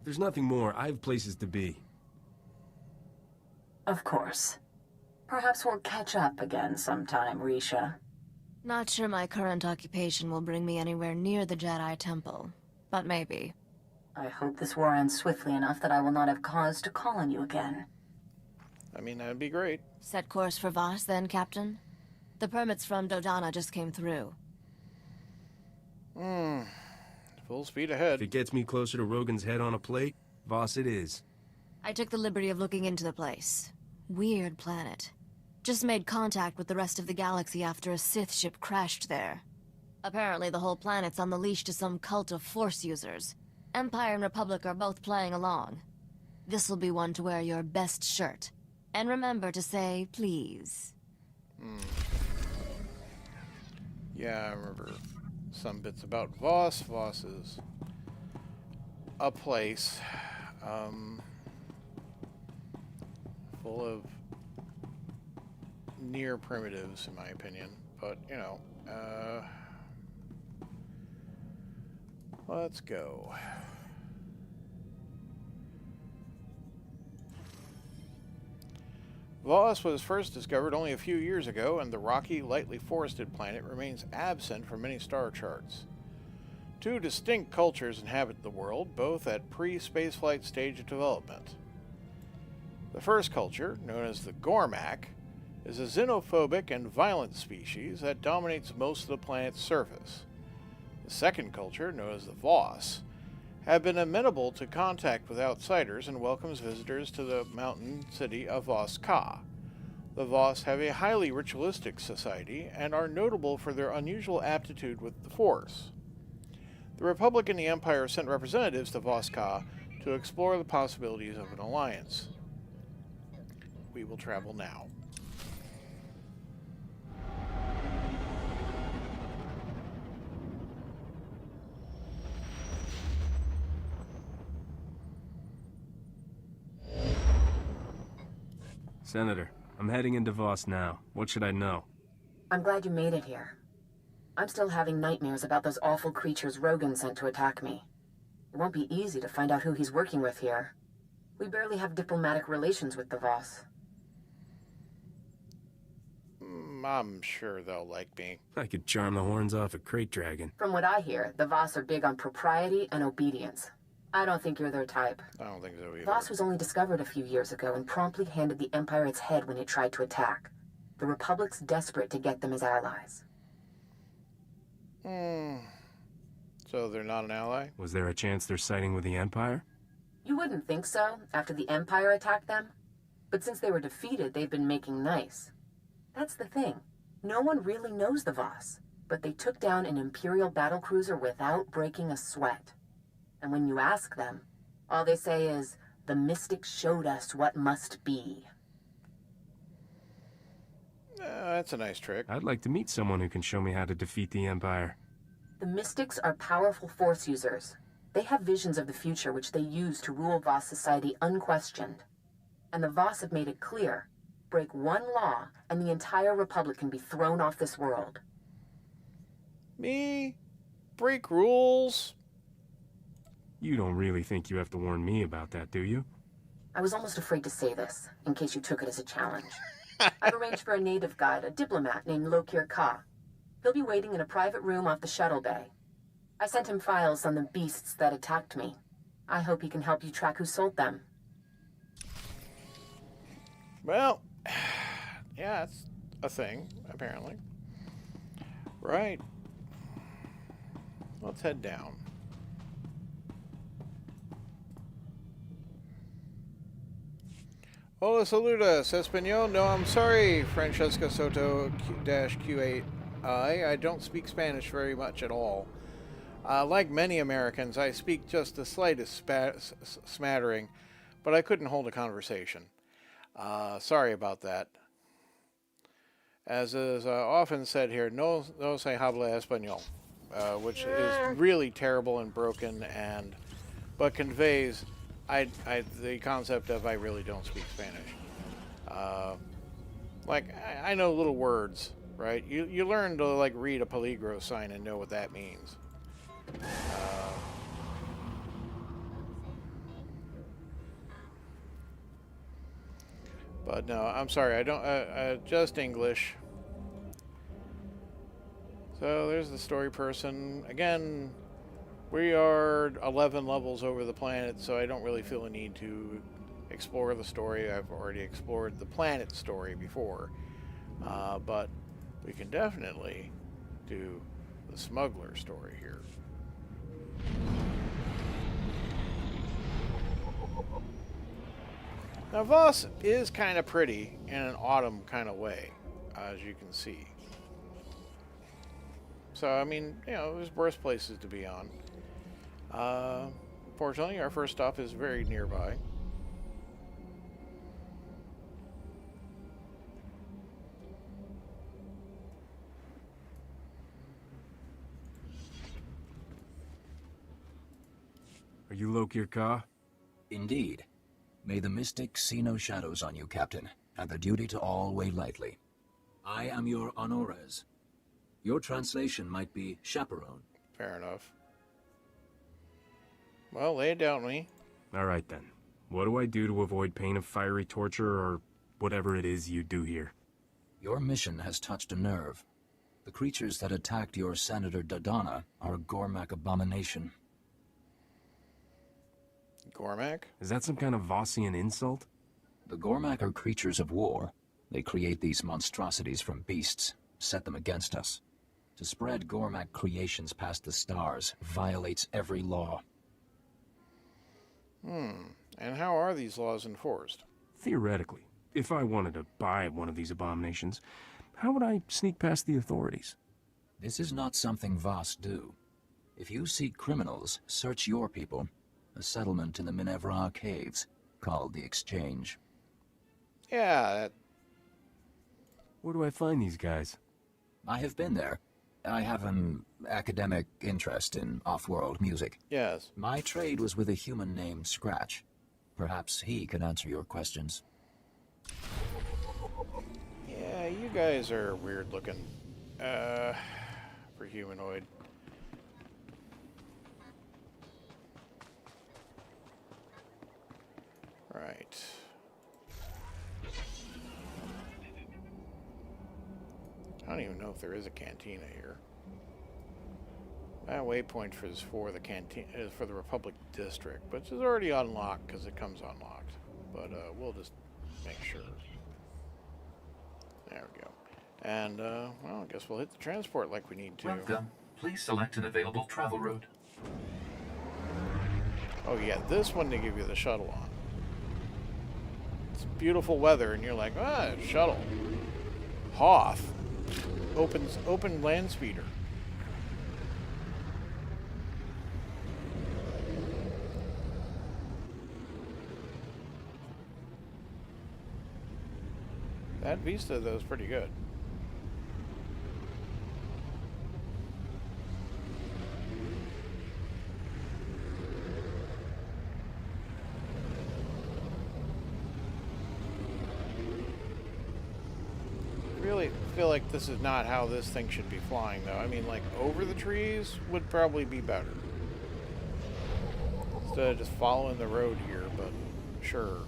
There's nothing more. I have places to be. Of course. Perhaps we'll catch up again sometime, Risha. Not sure my current occupation will bring me anywhere near the Jedi Temple, but maybe. I hope this war ends swiftly enough that I will not have cause to call on you again. I mean, that'd be great. Set course for Voss then, Captain? The permits from Dodonna just came through. Full speed ahead. If it gets me closer to Rogan's head on a plate, Voss it is. I took the liberty of looking into the place. Weird planet. Just made contact with the rest of the galaxy after a Sith ship crashed there. Apparently the whole planet's on the leash to some cult of Force users. Empire and Republic are both playing along. This'll be one to wear your best shirt. And remember to say, please. Yeah, I remember some bits about Voss. Voss is a place full of near primitives, in my opinion. But, you know, let's go. Voss was first discovered only a few years ago, and the rocky, lightly forested planet remains absent from many star charts. Two distinct cultures inhabit the world, both at pre-spaceflight stage of development. The first culture, known as the Gormak, is a xenophobic and violent species that dominates most of the planet's surface. The second culture, known as the Voss, have been amenable to contact with outsiders and welcomes visitors to the mountain city of Voss-Ka. The Voss have a highly ritualistic society and are notable for their unusual aptitude with the Force. The Republic and the Empire sent representatives to Voss-Ka to explore the possibilities of an alliance. We will travel now. Senator, I'm heading into Voss now. What should I know? I'm glad you made it here. I'm still having nightmares about those awful creatures Rogan sent to attack me. It won't be easy to find out who he's working with here. We barely have diplomatic relations with the Voss. I'm sure they'll like me. I could charm the horns off a crate dragon. From what I hear, the Voss are big on propriety and obedience. I don't think you're their type. I don't think so either. Voss was only discovered a few years ago and promptly handed the Empire its head when it tried to attack. The Republic's desperate to get them as allies. So they're not an ally? Was there a chance they're siding with the Empire? You wouldn't think so, after the Empire attacked them. But since they were defeated, they've been making nice. That's the thing. No one really knows the Voss, but they took down an Imperial battlecruiser without breaking a sweat. And when you ask them, all they say is, the Mystics showed us what must be. That's a nice trick. I'd like to meet someone who can show me how to defeat the Empire. The Mystics are powerful Force users. They have visions of the future which they use to rule Voss society unquestioned. And the Voss have made it clear, break one law and the entire Republic can be thrown off this world. Me? Break rules? You don't really think you have to warn me about that, do you? I was almost afraid to say this, in case you took it as a challenge. I've arranged for a native guide, a diplomat named Lokir Ka. He'll be waiting in a private room off the shuttle bay. I sent him files on the beasts that attacked me. I hope he can help you track who sold them. Well, yeah, it's a thing, apparently. Right. Let's head down. Hola, saludas, Espanol. No, I'm sorry, Francesca Soto-Q8. I don't speak Spanish very much at all. Like many Americans, I speak just the slightest smattering, but I couldn't hold a conversation. Sorry about that. As is often said here, no se habla español, which is really terrible and broken, but conveys the concept of I really don't speak Spanish. I know little words, right? You learn to like read a peligro sign and know what that means. But no, I'm sorry, I don't, just English. So there's the story person. Again, we are 11 levels over the planet, so I don't really feel a need to explore the story. I've already explored the planet story before. But we can definitely do the smuggler story here. Now, Voss is kind of pretty in an autumn kind of way, as you can see. So, I mean, you know, there's worse places to be on. Fortunately, our first stop is very nearby. Are you Lokir Ka? Indeed. May the mystics see no shadows on you, Captain, and the duty to all weigh lightly. I am your honores. Your translation might be chaperone. Fair enough. Well, lay it down me. All right, then. What do I do to avoid pain of fiery torture or whatever it is you do here. Your mission has touched a nerve. The creatures that attacked your Senator Dodonna are a Gormak abomination. Gormak? Is that some kind of Vossian insult? The Gormak are creatures of war. They create these monstrosities from beasts, set them against us. To spread Gormak creations past the stars violates every law. And how are these laws enforced? Theoretically, if I wanted to buy one of these abominations, how would I sneak past the authorities? This is not something Voss do. If you seek criminals, search your people. A settlement in the Minevra caves, called the Exchange. Yeah, Where do I find these guys? I have been there. I have an academic interest in off-world music. Yes. My trade was with a human named Scratch. Perhaps he can answer your questions. Yeah, you guys are weird looking. For humanoid. Right. I don't even know if there is a cantina here. That waypoint is for the canteen, is for the Republic District, which is already unlocked because it comes unlocked. But we'll just make sure. There we go. And well, I guess we'll hit the transport like we need to. Welcome. Please select an available travel route. Oh yeah, this one they give you the shuttle on. It's beautiful weather, and you're like, shuttle. Hoth. Open land speeder. That vista, though, is pretty good. Really feel like this is not how this thing should be flying, though. I mean, like, over the trees would probably be better. Instead of just following the road here, but sure.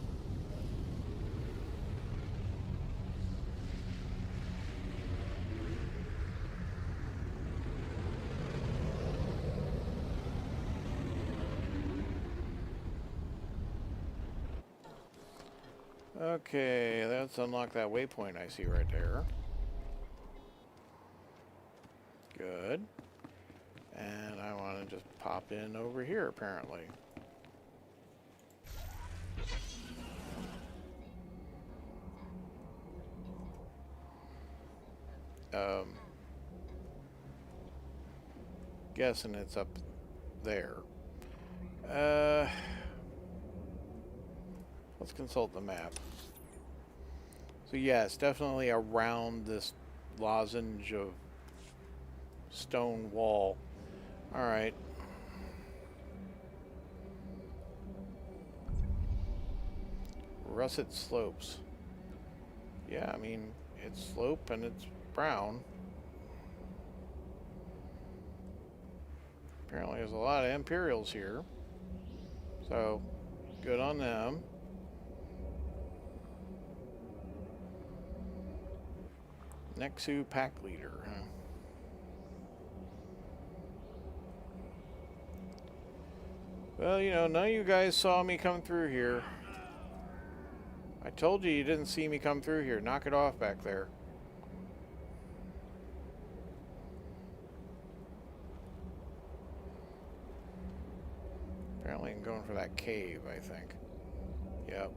Okay, let's unlock that waypoint I see right there. Good. And I want to just pop in over here, apparently. Guessing it's up there. Let's consult the map. So yeah, it's definitely around this lozenge of stone wall. Alright. Russet slopes. Yeah, I mean, it's slope and it's brown. Apparently there's a lot of Imperials here. So, good on them. Nexu pack leader, huh? Well, you know, none of you guys saw me come through here. I told you didn't see me come through here. Knock it off back there. Apparently I'm going for that cave, I think. Yep.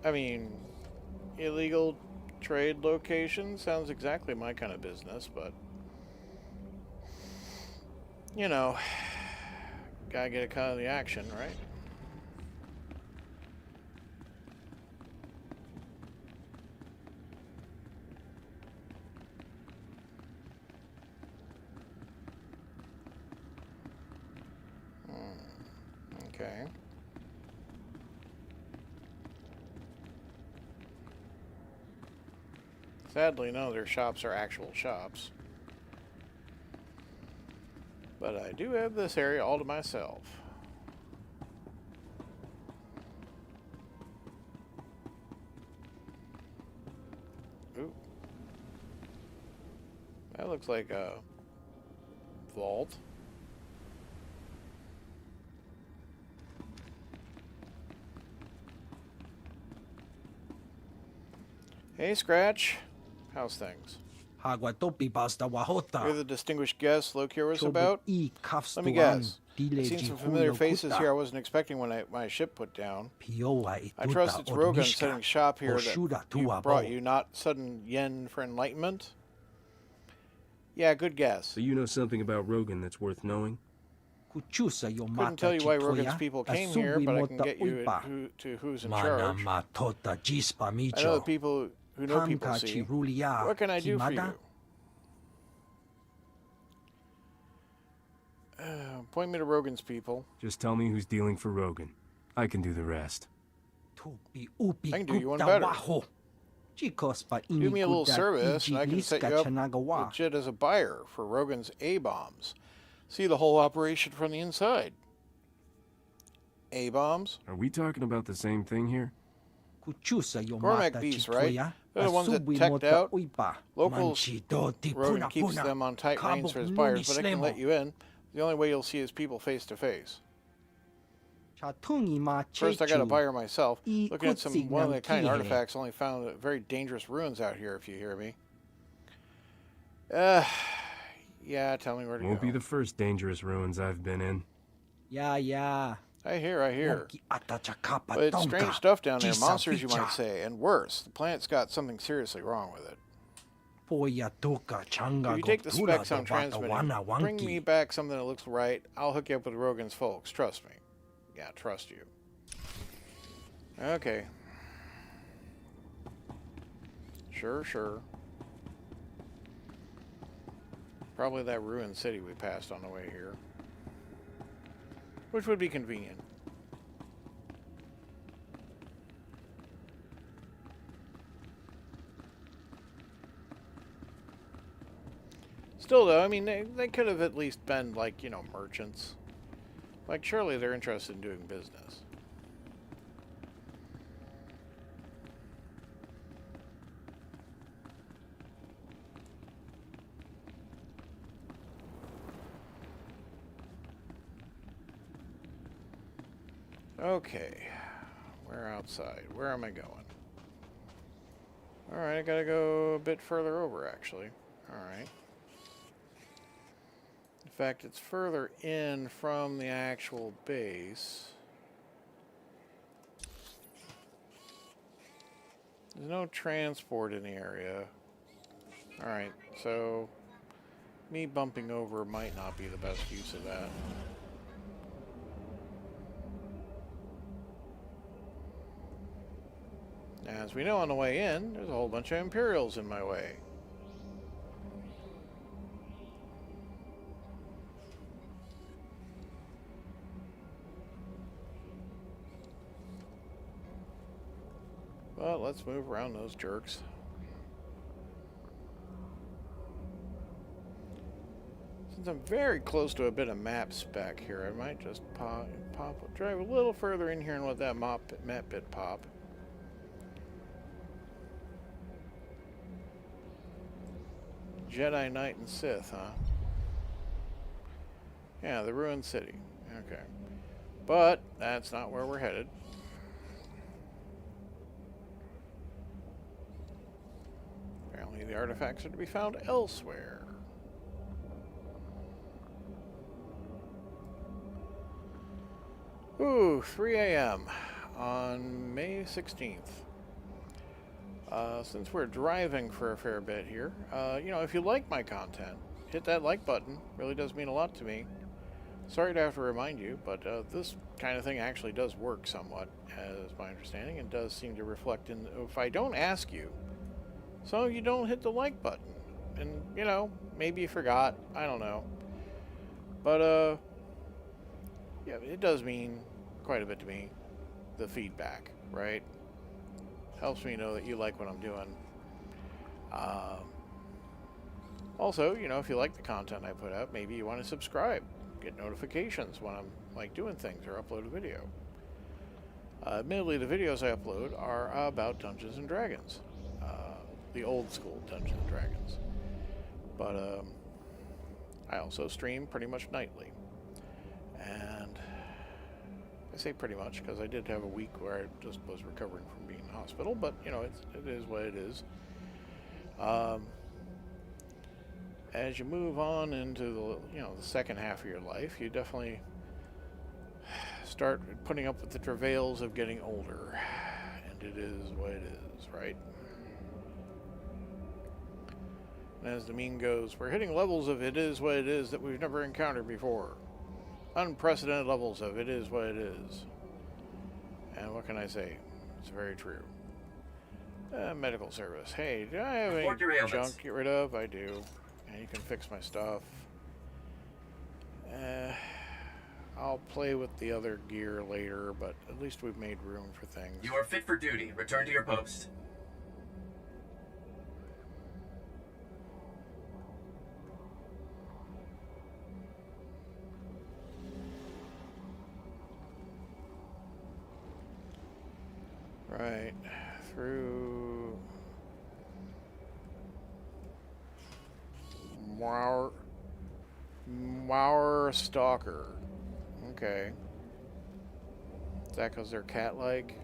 I mean, illegal trade location sounds exactly my kind of business, but you know, gotta get a cut of the action, right? Okay. Sadly, none of their shops are actual shops. But I do have this area all to myself. Ooh. That looks like a vault. Hey, Scratch. How's things? You're the distinguished guest Luke here was about? Let me guess. I've seen some familiar faces here I wasn't expecting when my ship put down. I trust it's Rogan setting shop here that brought you, not sudden yen for enlightenment? Yeah, good guess. So you know something about Rogan that's worth knowing? Couldn't tell you why Rogan's people came here, but I can get you to who's in charge. I know the people who know people see. What can I do for you? Point me to Rogan's people. Just tell me who's dealing for Rogan. I can do the rest. I can do you one better. Do me a little service, and I can set you up legit as a buyer for Rogan's A-bombs. See the whole operation from the inside. A-bombs? Are we talking about the same thing here? Gourmet beefs, right? They're the ones that teched out. Locals, Rogan keeps them on tight reins for his buyers, but I can let you in. The only way you'll see his people face to face. First, I got a buyer myself. Looking at some one-of-a-kind artifacts, only found very dangerous ruins out here, if you hear me. Yeah, tell me where to go. Won't be the first dangerous ruins I've been in. Yeah. I hear. But it's strange stuff down there. Monsters, you might say, and worse. The planet's got something seriously wrong with it. If you take the specs I'm transmitting, bring me back something that looks right. I'll hook you up with Rogan's folks. Trust me. Yeah, trust you. Okay. Sure. Probably that ruined city we passed on the way here. Which would be convenient. Still, though, I mean, they could have at least been, like, you know, merchants. Like, surely they're interested in doing business. Okay. We're outside. Where am I going? Alright, I gotta go a bit further over, actually. Alright. In fact, it's further in from the actual base. There's no transport in the area. Alright, so me bumping over might not be the best use of that. As we know on the way in, there's a whole bunch of Imperials in my way. Well, let's move around those jerks. Since I'm very close to a bit of map spec here, I might just drive a little further in here and let that map bit pop. Jedi Knight and Sith, huh? Yeah, the ruined city. Okay. But that's not where we're headed. Apparently the artifacts are to be found elsewhere. Ooh, 3 a.m. on May 16th. Since we're driving for a fair bit here, you know, if you like my content, hit that like button. Really does mean a lot to me. Sorry to have to remind you, but this kind of thing actually does work somewhat, as my understanding, and does seem to reflect in, if I don't ask you, some of you don't hit the like button. And, you know, maybe you forgot, I don't know. But, yeah, it does mean quite a bit to me, the feedback, right? Helps me know that you like what I'm doing. Also, you know, if you like the content I put out, maybe you want to subscribe, get notifications when I'm like doing things or upload a video. Admittedly, the videos I upload are about Dungeons and Dragons, the old school Dungeons and Dragons. But I also stream pretty much nightly, and I say pretty much because I did have a week where I just was recovering from being in the hospital. But you know, it is what it is. As you move on into the second half of your life, you definitely start putting up with the travails of getting older, and it is what it is, right? And as the meme goes, we're hitting levels of it is what it is that we've never encountered before. Unprecedented levels of it is what it is. And what can I say? It's very true. Medical service. Hey, do I have any junk to get rid of? I do. And you can fix my stuff. I'll play with the other gear later, but at least we've made room for things. You are fit for duty. Return to your post. Right. Through... Mower Stalker. Okay. Is that because they're cat-like?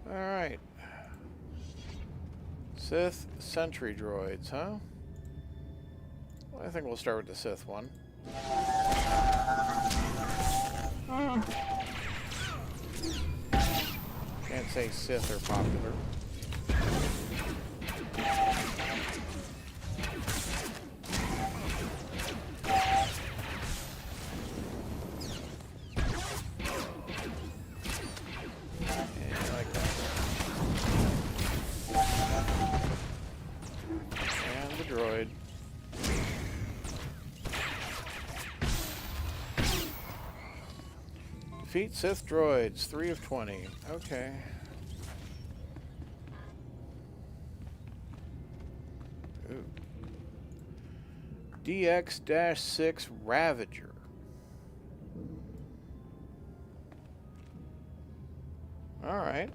Alright. Sith sentry droids, huh? Well, I think we'll start with the Sith one. Can't say Sith are popular. Defeat Sith droids, 3 of 20. Okay. Ooh. DX-6 Ravager. Alright.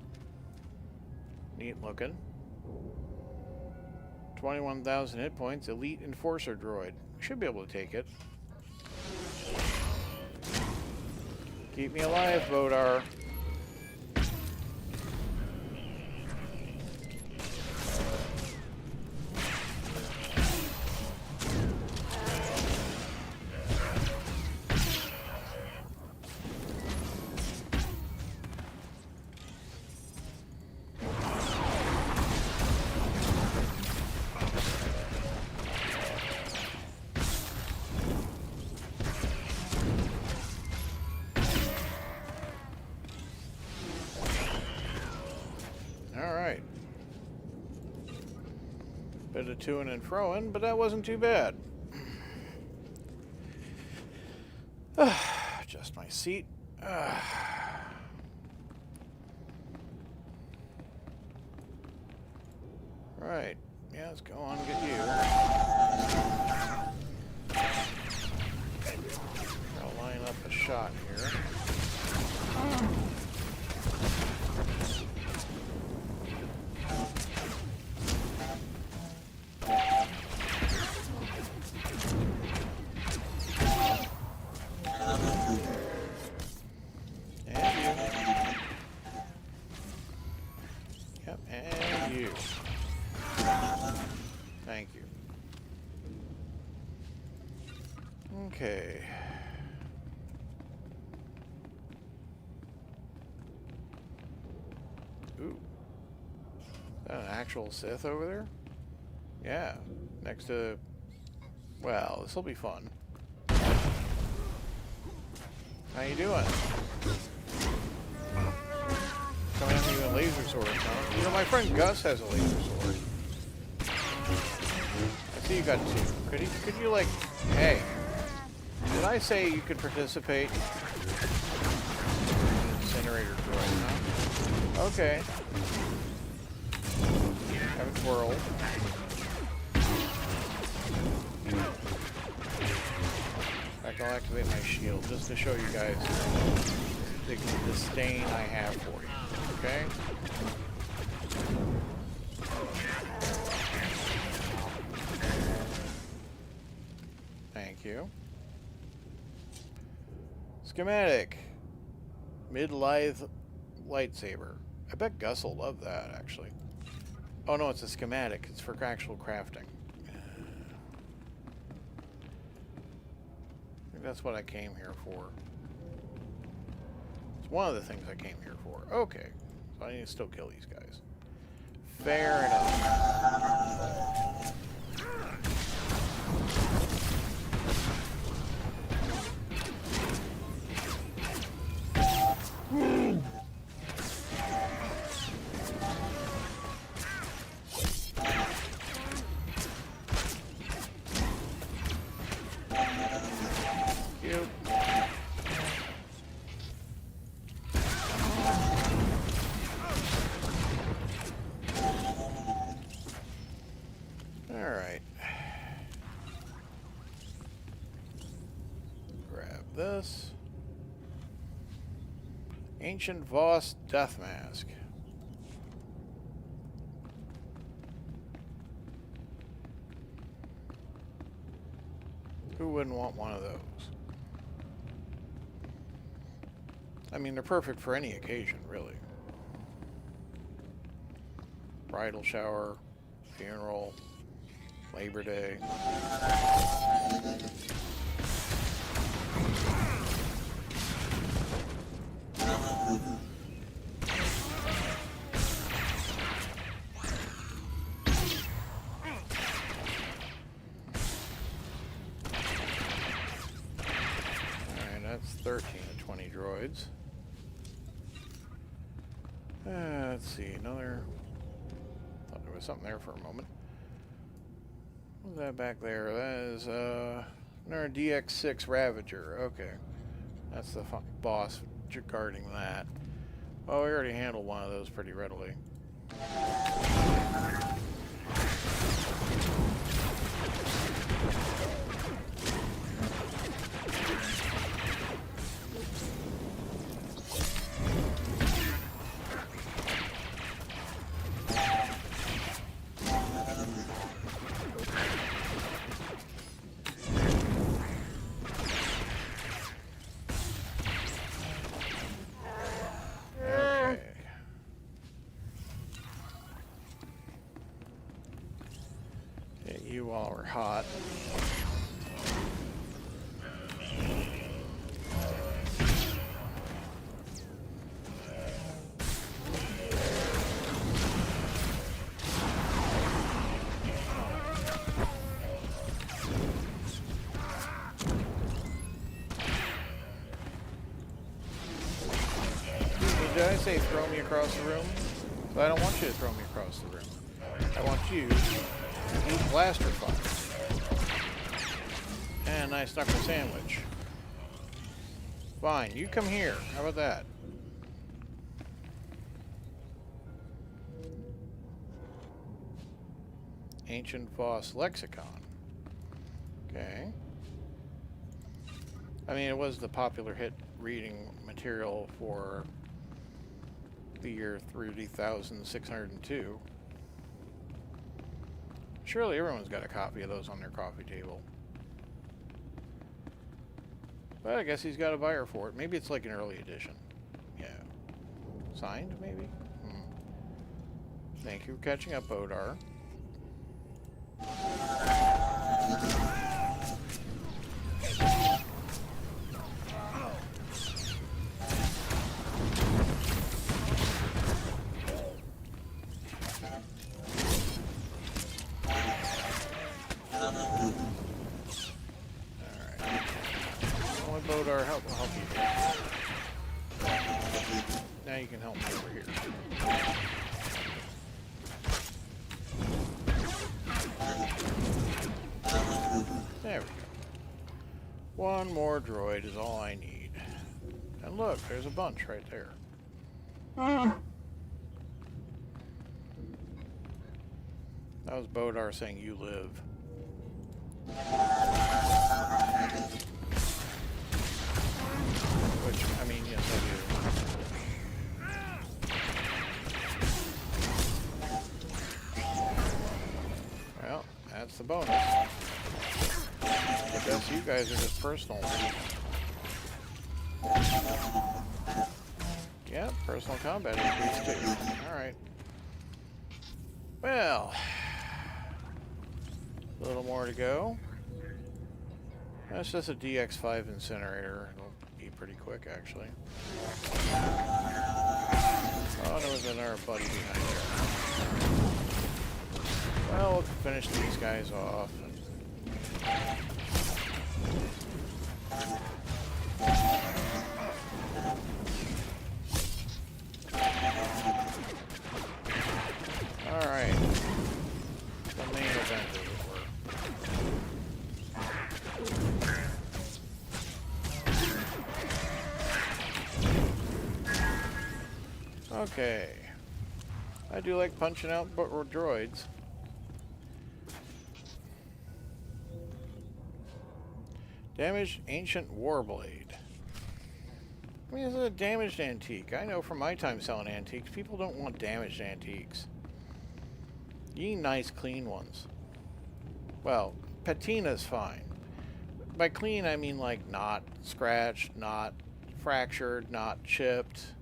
Neat looking. 21,000 hit points, Elite Enforcer droid. Should be able to take it. Keep me alive, Vodar. Bit of to-ing and fro-ing, but that wasn't too bad. Adjust my seat. Right. Yeah, let's go on and get you. I'll line up a shot here. Thank you. Okay. Ooh. Is that an actual Sith over there? Yeah. Next to... Well, this'll be fun. How you doing? Coming at me with a laser sword, huh? You know, my friend Gus has a laser sword. I So you got two. Could you like, hey, did I say you could participate? Incinerator droid, huh? Okay. Have a twirl. In fact, I'll activate my shield just to show you guys the disdain I have for you. Okay? Thank you. Schematic. Mid-lithe lightsaber. I bet Gus will love that, actually. Oh no, it's a schematic. It's for actual crafting. I think that's what I came here for. It's one of the things I came here for. Okay. So I need to still kill these guys. Fair enough. This Ancient Voss Death Mask. Who wouldn't want one of those? I mean, they're perfect for any occasion, really. Bridal shower, funeral, Labor Day. Alright, that's 13 to 20 droids. Let's see, another... Thought there was something there for a moment. What was that back there? That is, another DX6 Ravager. Okay. That's the boss guarding that. Well, we already handled one of those pretty readily. While we're hot. Did I say throw me across the room? But I don't want you to throw me across the room. I want you to eat blaster fire. And a nice knuckle sandwich. Fine, you come here. How about that? Ancient Voss Lexicon. Okay. I mean, it was the popular hit reading material for the year 30,602. Surely everyone's got a copy of those on their coffee table. But I guess he's got a buyer for it. Maybe it's like an early edition. Yeah. Signed, maybe? Thank you for catching up, Odar. Odar, help you here. Now you can help me over here. There we go. One more droid is all I need. And look, there's a bunch right there. That was Bodar saying, "You live." Which, I mean, yes, I do. Well, that's the bonus. I guess you guys are just personal. Yeah, personal combat increase too. Alright. Well, a little more to go. That's just a DX5 incinerator. It'll be pretty quick, actually. Oh, there was another buddy behind there. Well, we'll finish these guys off. Alright. The main event, as it were. Okay. I do like punching out droids. Damaged ancient warblade. I mean, this is a damaged antique. I know from my time selling antiques, people don't want damaged antiques. You need nice, clean ones. Well, patina's fine. By clean, I mean like not scratched, not fractured, not chipped.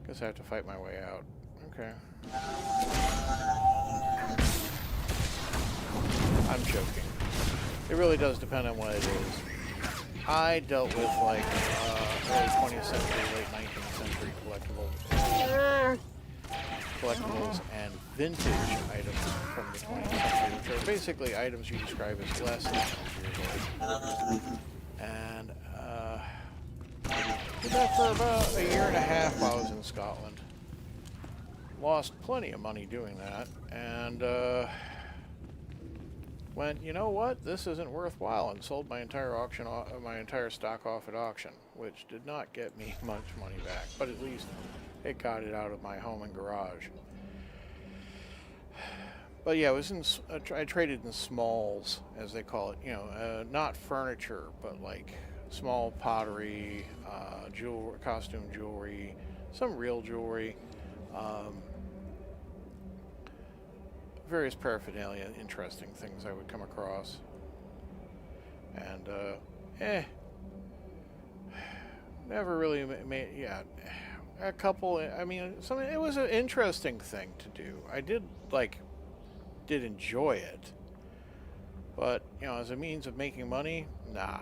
Guess I have to fight my way out. Okay. I'm joking. It really does depend on what it is. I dealt with like early 20th century, late 19th century collectibles and vintage items from the 20th century, which are basically items you describe as less than 100 years old. And did that for about a year and a half while I was in Scotland. Lost plenty of money doing that, and went, you know what, this isn't worthwhile, and sold my entire stock off at auction, which did not get me much money back, but at least it got it out of my home and garage. But yeah, it was I traded in smalls, as they call it, you know, not furniture, but like small pottery, jewelry, costume jewelry, some real jewelry, various paraphernalia, interesting things I would come across. And, never really made, yeah, a couple, I mean, it was an interesting thing to do. I did enjoy it. But, you know, as a means of making money, nah.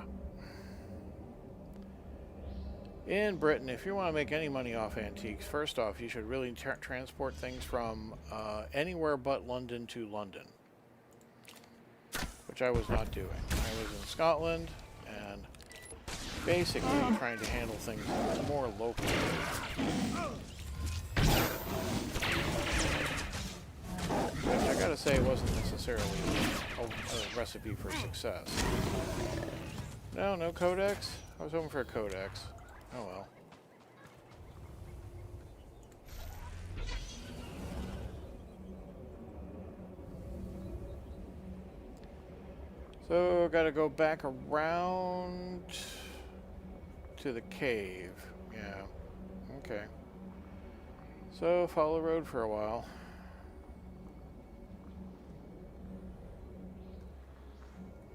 In Britain, if you want to make any money off antiques, first off, you should really transport things from anywhere but London to London, which I was not doing. I was in Scotland and basically trying to handle things more locally. Which I gotta say wasn't necessarily a recipe for success. No codex? I was hoping for a codex. Oh well. So, gotta go back around to the cave. Yeah. Okay. So, follow the road for a while.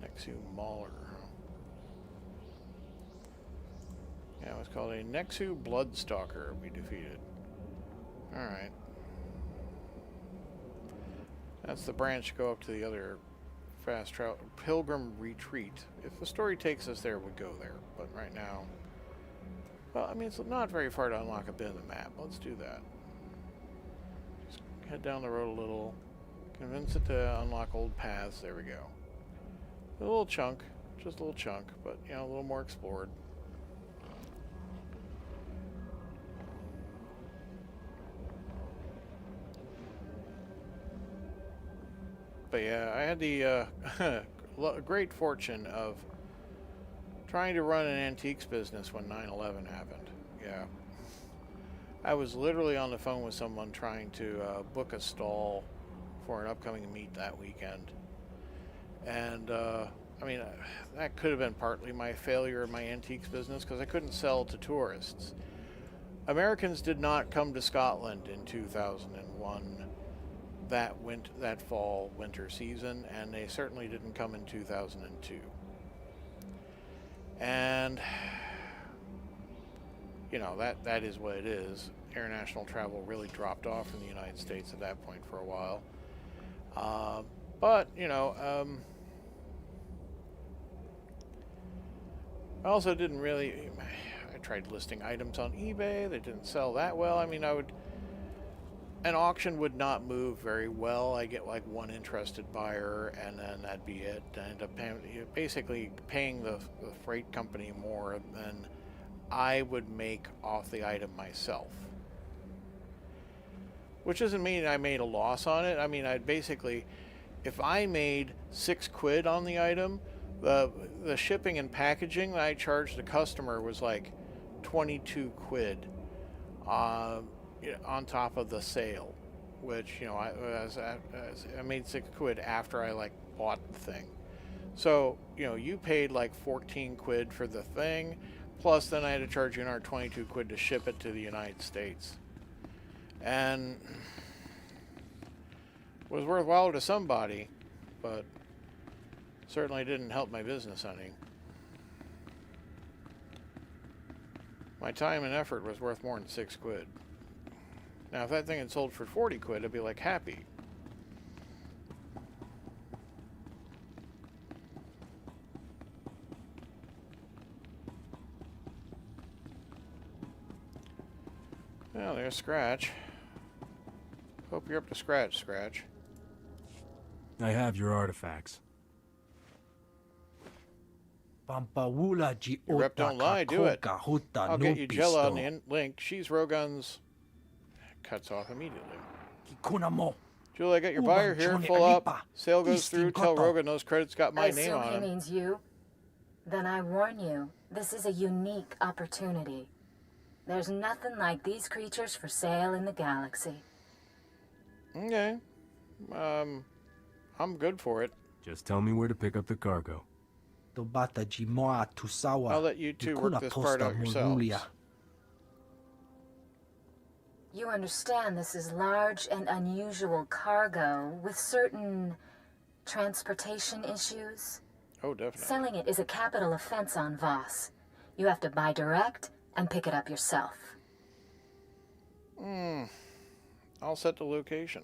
Nexu Mauler. Yeah, it was called a Nexu Bloodstalker we defeated. Alright. That's the branch to go up to the other fast travel Pilgrim Retreat. If the story takes us there, we'd go there. But right now, well, I mean, it's not very far to unlock a bit of the map. Let's do that. Just head down the road a little. Convince it to unlock old paths. There we go. A little chunk. Just a little chunk. But, you know, a little more explored. But yeah, I had the great fortune of trying to run an antiques business when 9/11 happened. Yeah. I was literally on the phone with someone trying to book a stall for an upcoming meet that weekend. And, I mean, that could have been partly my failure in my antiques business because I couldn't sell to tourists. Americans did not come to Scotland in 2001 that fall winter season, and they certainly didn't come in 2002. And you know, that is what it is. International travel really dropped off in the United States at that point for a while. But you know, I also didn't really. I tried listing items on eBay. They didn't sell that well. I mean, an auction would not move very well. I get like one interested buyer, and then that'd be it. I end up basically paying the freight company more than I would make off the item myself. Which doesn't mean I made a loss on it. I mean, I'd basically, if I made $6 on the item, the shipping and packaging that I charged the customer was like $22 on top of the sale, which, you know, I made $6 after I like bought the thing. So, you know, you paid like $14 for the thing, plus then I had to charge you another $22 to ship it to the United States. And it was worthwhile to somebody, but certainly didn't help my business any. My time and effort was worth more than $6. Now, if that thing had sold for $40, I'd be like happy. Well, there's Scratch. Hope you're up to scratch, Scratch. I have your artifacts. Your rep don't lie, do it. I'll get you Jella on the link. She's Rogun's. Cuts off immediately. Julie, I got your buyer here. Full up. Sale goes through. Tell Rogan those credits got my name on I assume them. he means you. Then I warn you, this is a unique opportunity. There's nothing like these creatures for sale in the galaxy. Okay. I'm good for it. Just tell me where to pick up the cargo. I'll let you two work this part out yourselves. You understand this is large and unusual cargo with certain transportation issues? Oh, definitely. Selling it is a capital offense on Voss. You have to buy direct and pick it up yourself. I'll set the location.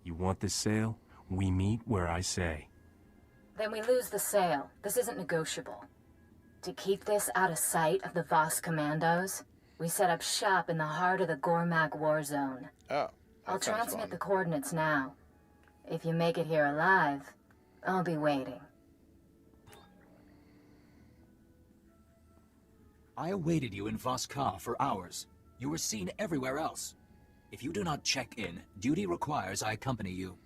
You want this sale? We meet where I say. Then we lose the sale. This isn't negotiable. To keep this out of sight of the Voss commandos, we set up shop in the heart of the Gormak war zone. Oh, I'll transmit the coordinates now. If you make it here alive, I'll be waiting. I awaited you in Voskar for hours. You were seen everywhere else. If you do not check in, duty requires I accompany you.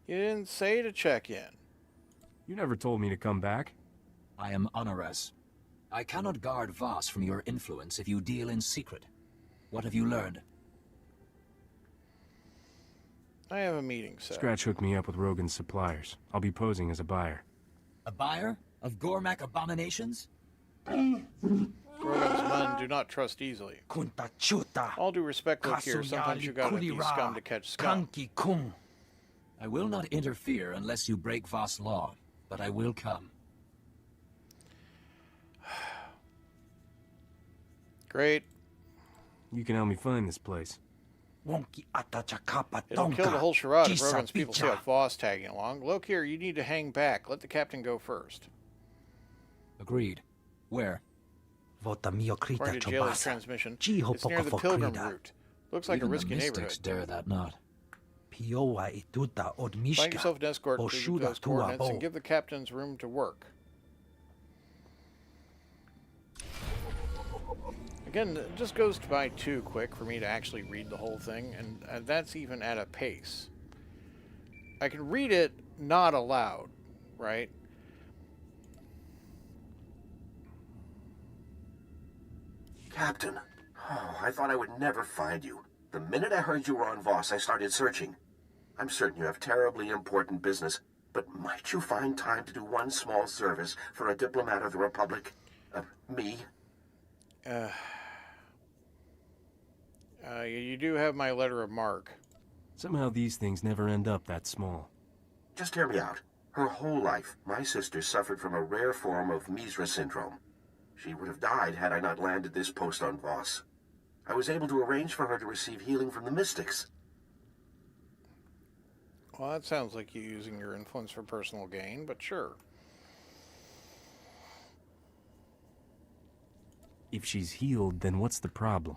You didn't say to check in. You never told me to come back. I am Honores. I cannot guard Voss from your influence if you deal in secret. What have you learned? I have a meeting set. Scratch hooked me up with Rogan's suppliers. I'll be posing as a buyer. A buyer? Of Gormak abominations? Rogan's men do not trust easily. All due respect, look here, sometimes you gotta be scum to catch scum. I will not interfere unless you break Voss law, but I will come. Great. You can help me find this place. It'll kill the whole charade if Rogan's people see a Voss tagging along. Look here, you need to hang back. Let the captain go first. Agreed. Where? According to Jailer's transmission, it's near the Pilgrim route. Looks like even a risky the mystics neighborhood. dare that not. Find yourself an escort to those coordinates and give the captain's room to work. Again, it just goes by too quick for me to actually read the whole thing, and that's even at a pace. I can read it not allowed, right? Captain, oh, I thought I would never find you. The minute I heard you were on Voss, I started searching. I'm certain you have terribly important business, but might you find time to do one small service for a diplomat of the Republic? Me? You do have my letter of marque. Somehow these things never end up that small. Just hear me out. Her whole life, my sister suffered from a rare form of Misra syndrome. She would have died had I not landed this post on Voss. I was able to arrange for her to receive healing from the mystics. Well, that sounds like you using your influence for personal gain, but sure. If she's healed, then what's the problem?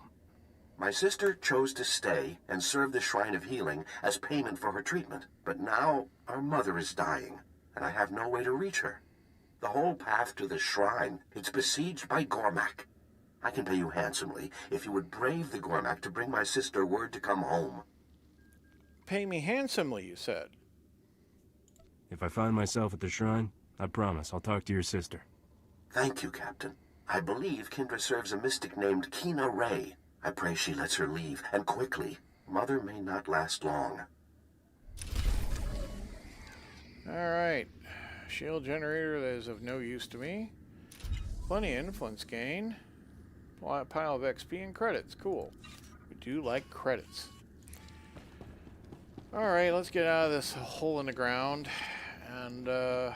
My sister chose to stay and serve the Shrine of Healing as payment for her treatment. But now our mother is dying, and I have no way to reach her. The whole path to the shrine, it's besieged by Gormak. I can pay you handsomely if you would brave the Gormak to bring my sister word to come home. Pay me handsomely, you said. If I find myself at the shrine, I promise I'll talk to your sister. Thank you, Captain. I believe Kindra serves a mystic named Kina Ray. I pray she lets her leave, and quickly. Mother may not last long. Alright. Shield generator that is of no use to me. Plenty of influence gain. Pile of XP and credits. Cool. We do like credits. Alright, let's get out of this hole in the ground. And, I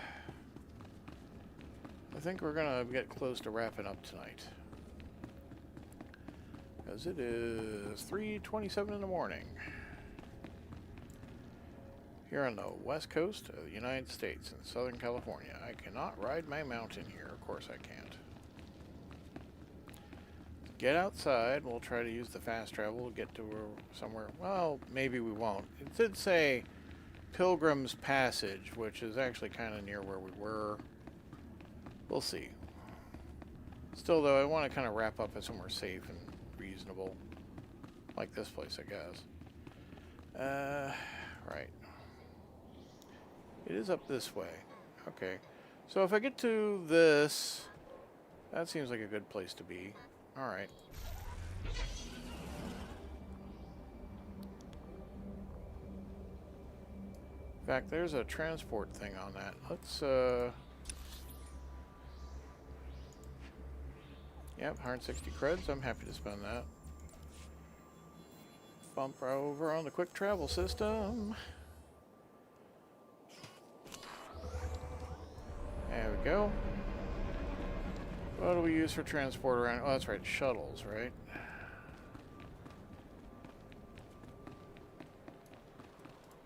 think we're gonna get close to wrapping up tonight. Because it is 3:27 in the morning. Here on the west coast of the United States in Southern California. I cannot ride my mountain here. Of course I can't. Get outside. We'll try to use the fast travel to get to somewhere. Well, maybe we won't. It did say Pilgrim's Passage, which is actually kind of near where we were. We'll see. Still, though, I want to kind of wrap up at somewhere safe and reasonable. Like this place, I guess. Right. It is up this way. Okay. So if I get to this, that seems like a good place to be. Alright. In fact, there's a transport thing on that. Let's, Yep, 160 creds. I'm happy to spend that. Bump right over on the quick travel system. There we go. What do we use for transport around? Oh, that's right, shuttles, right?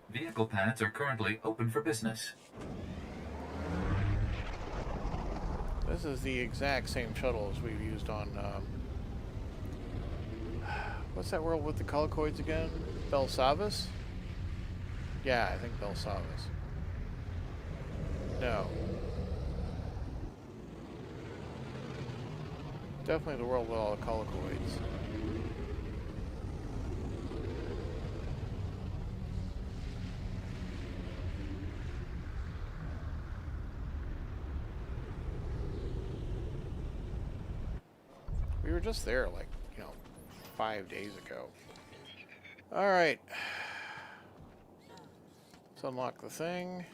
Vehicle pads are currently open for business. This is the exact same shuttle as we've used on, what's that world with the collocoids again? Belsavis? Yeah, I think Belsavis. No. Definitely the world with all the collocoids. We were just there, like, 5 days ago. Alright. Let's unlock the thing.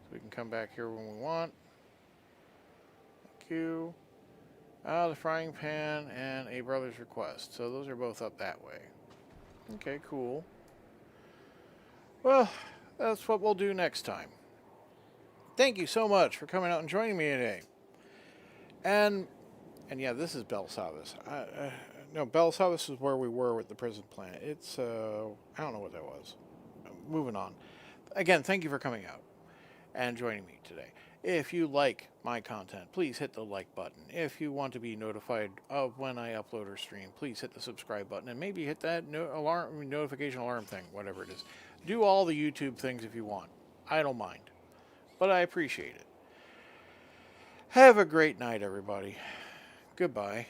So we can come back here when we want. Thank you. The frying pan and a brother's request. So those are both up that way. Okay, cool. Well, that's what we'll do next time. Thank you so much for coming out and joining me today. And yeah, this is Belsavis. No, Belsavis is where we were with the prison planet. It's, I don't know what that was. Moving on. Again, thank you for coming out and joining me today. If you like my content, please hit the like button. If you want to be notified of when I upload or stream, please hit the subscribe button and maybe hit that notification alarm thing, whatever it is. Do all the YouTube things if you want. I don't mind, but I appreciate it. Have a great night, everybody. Goodbye.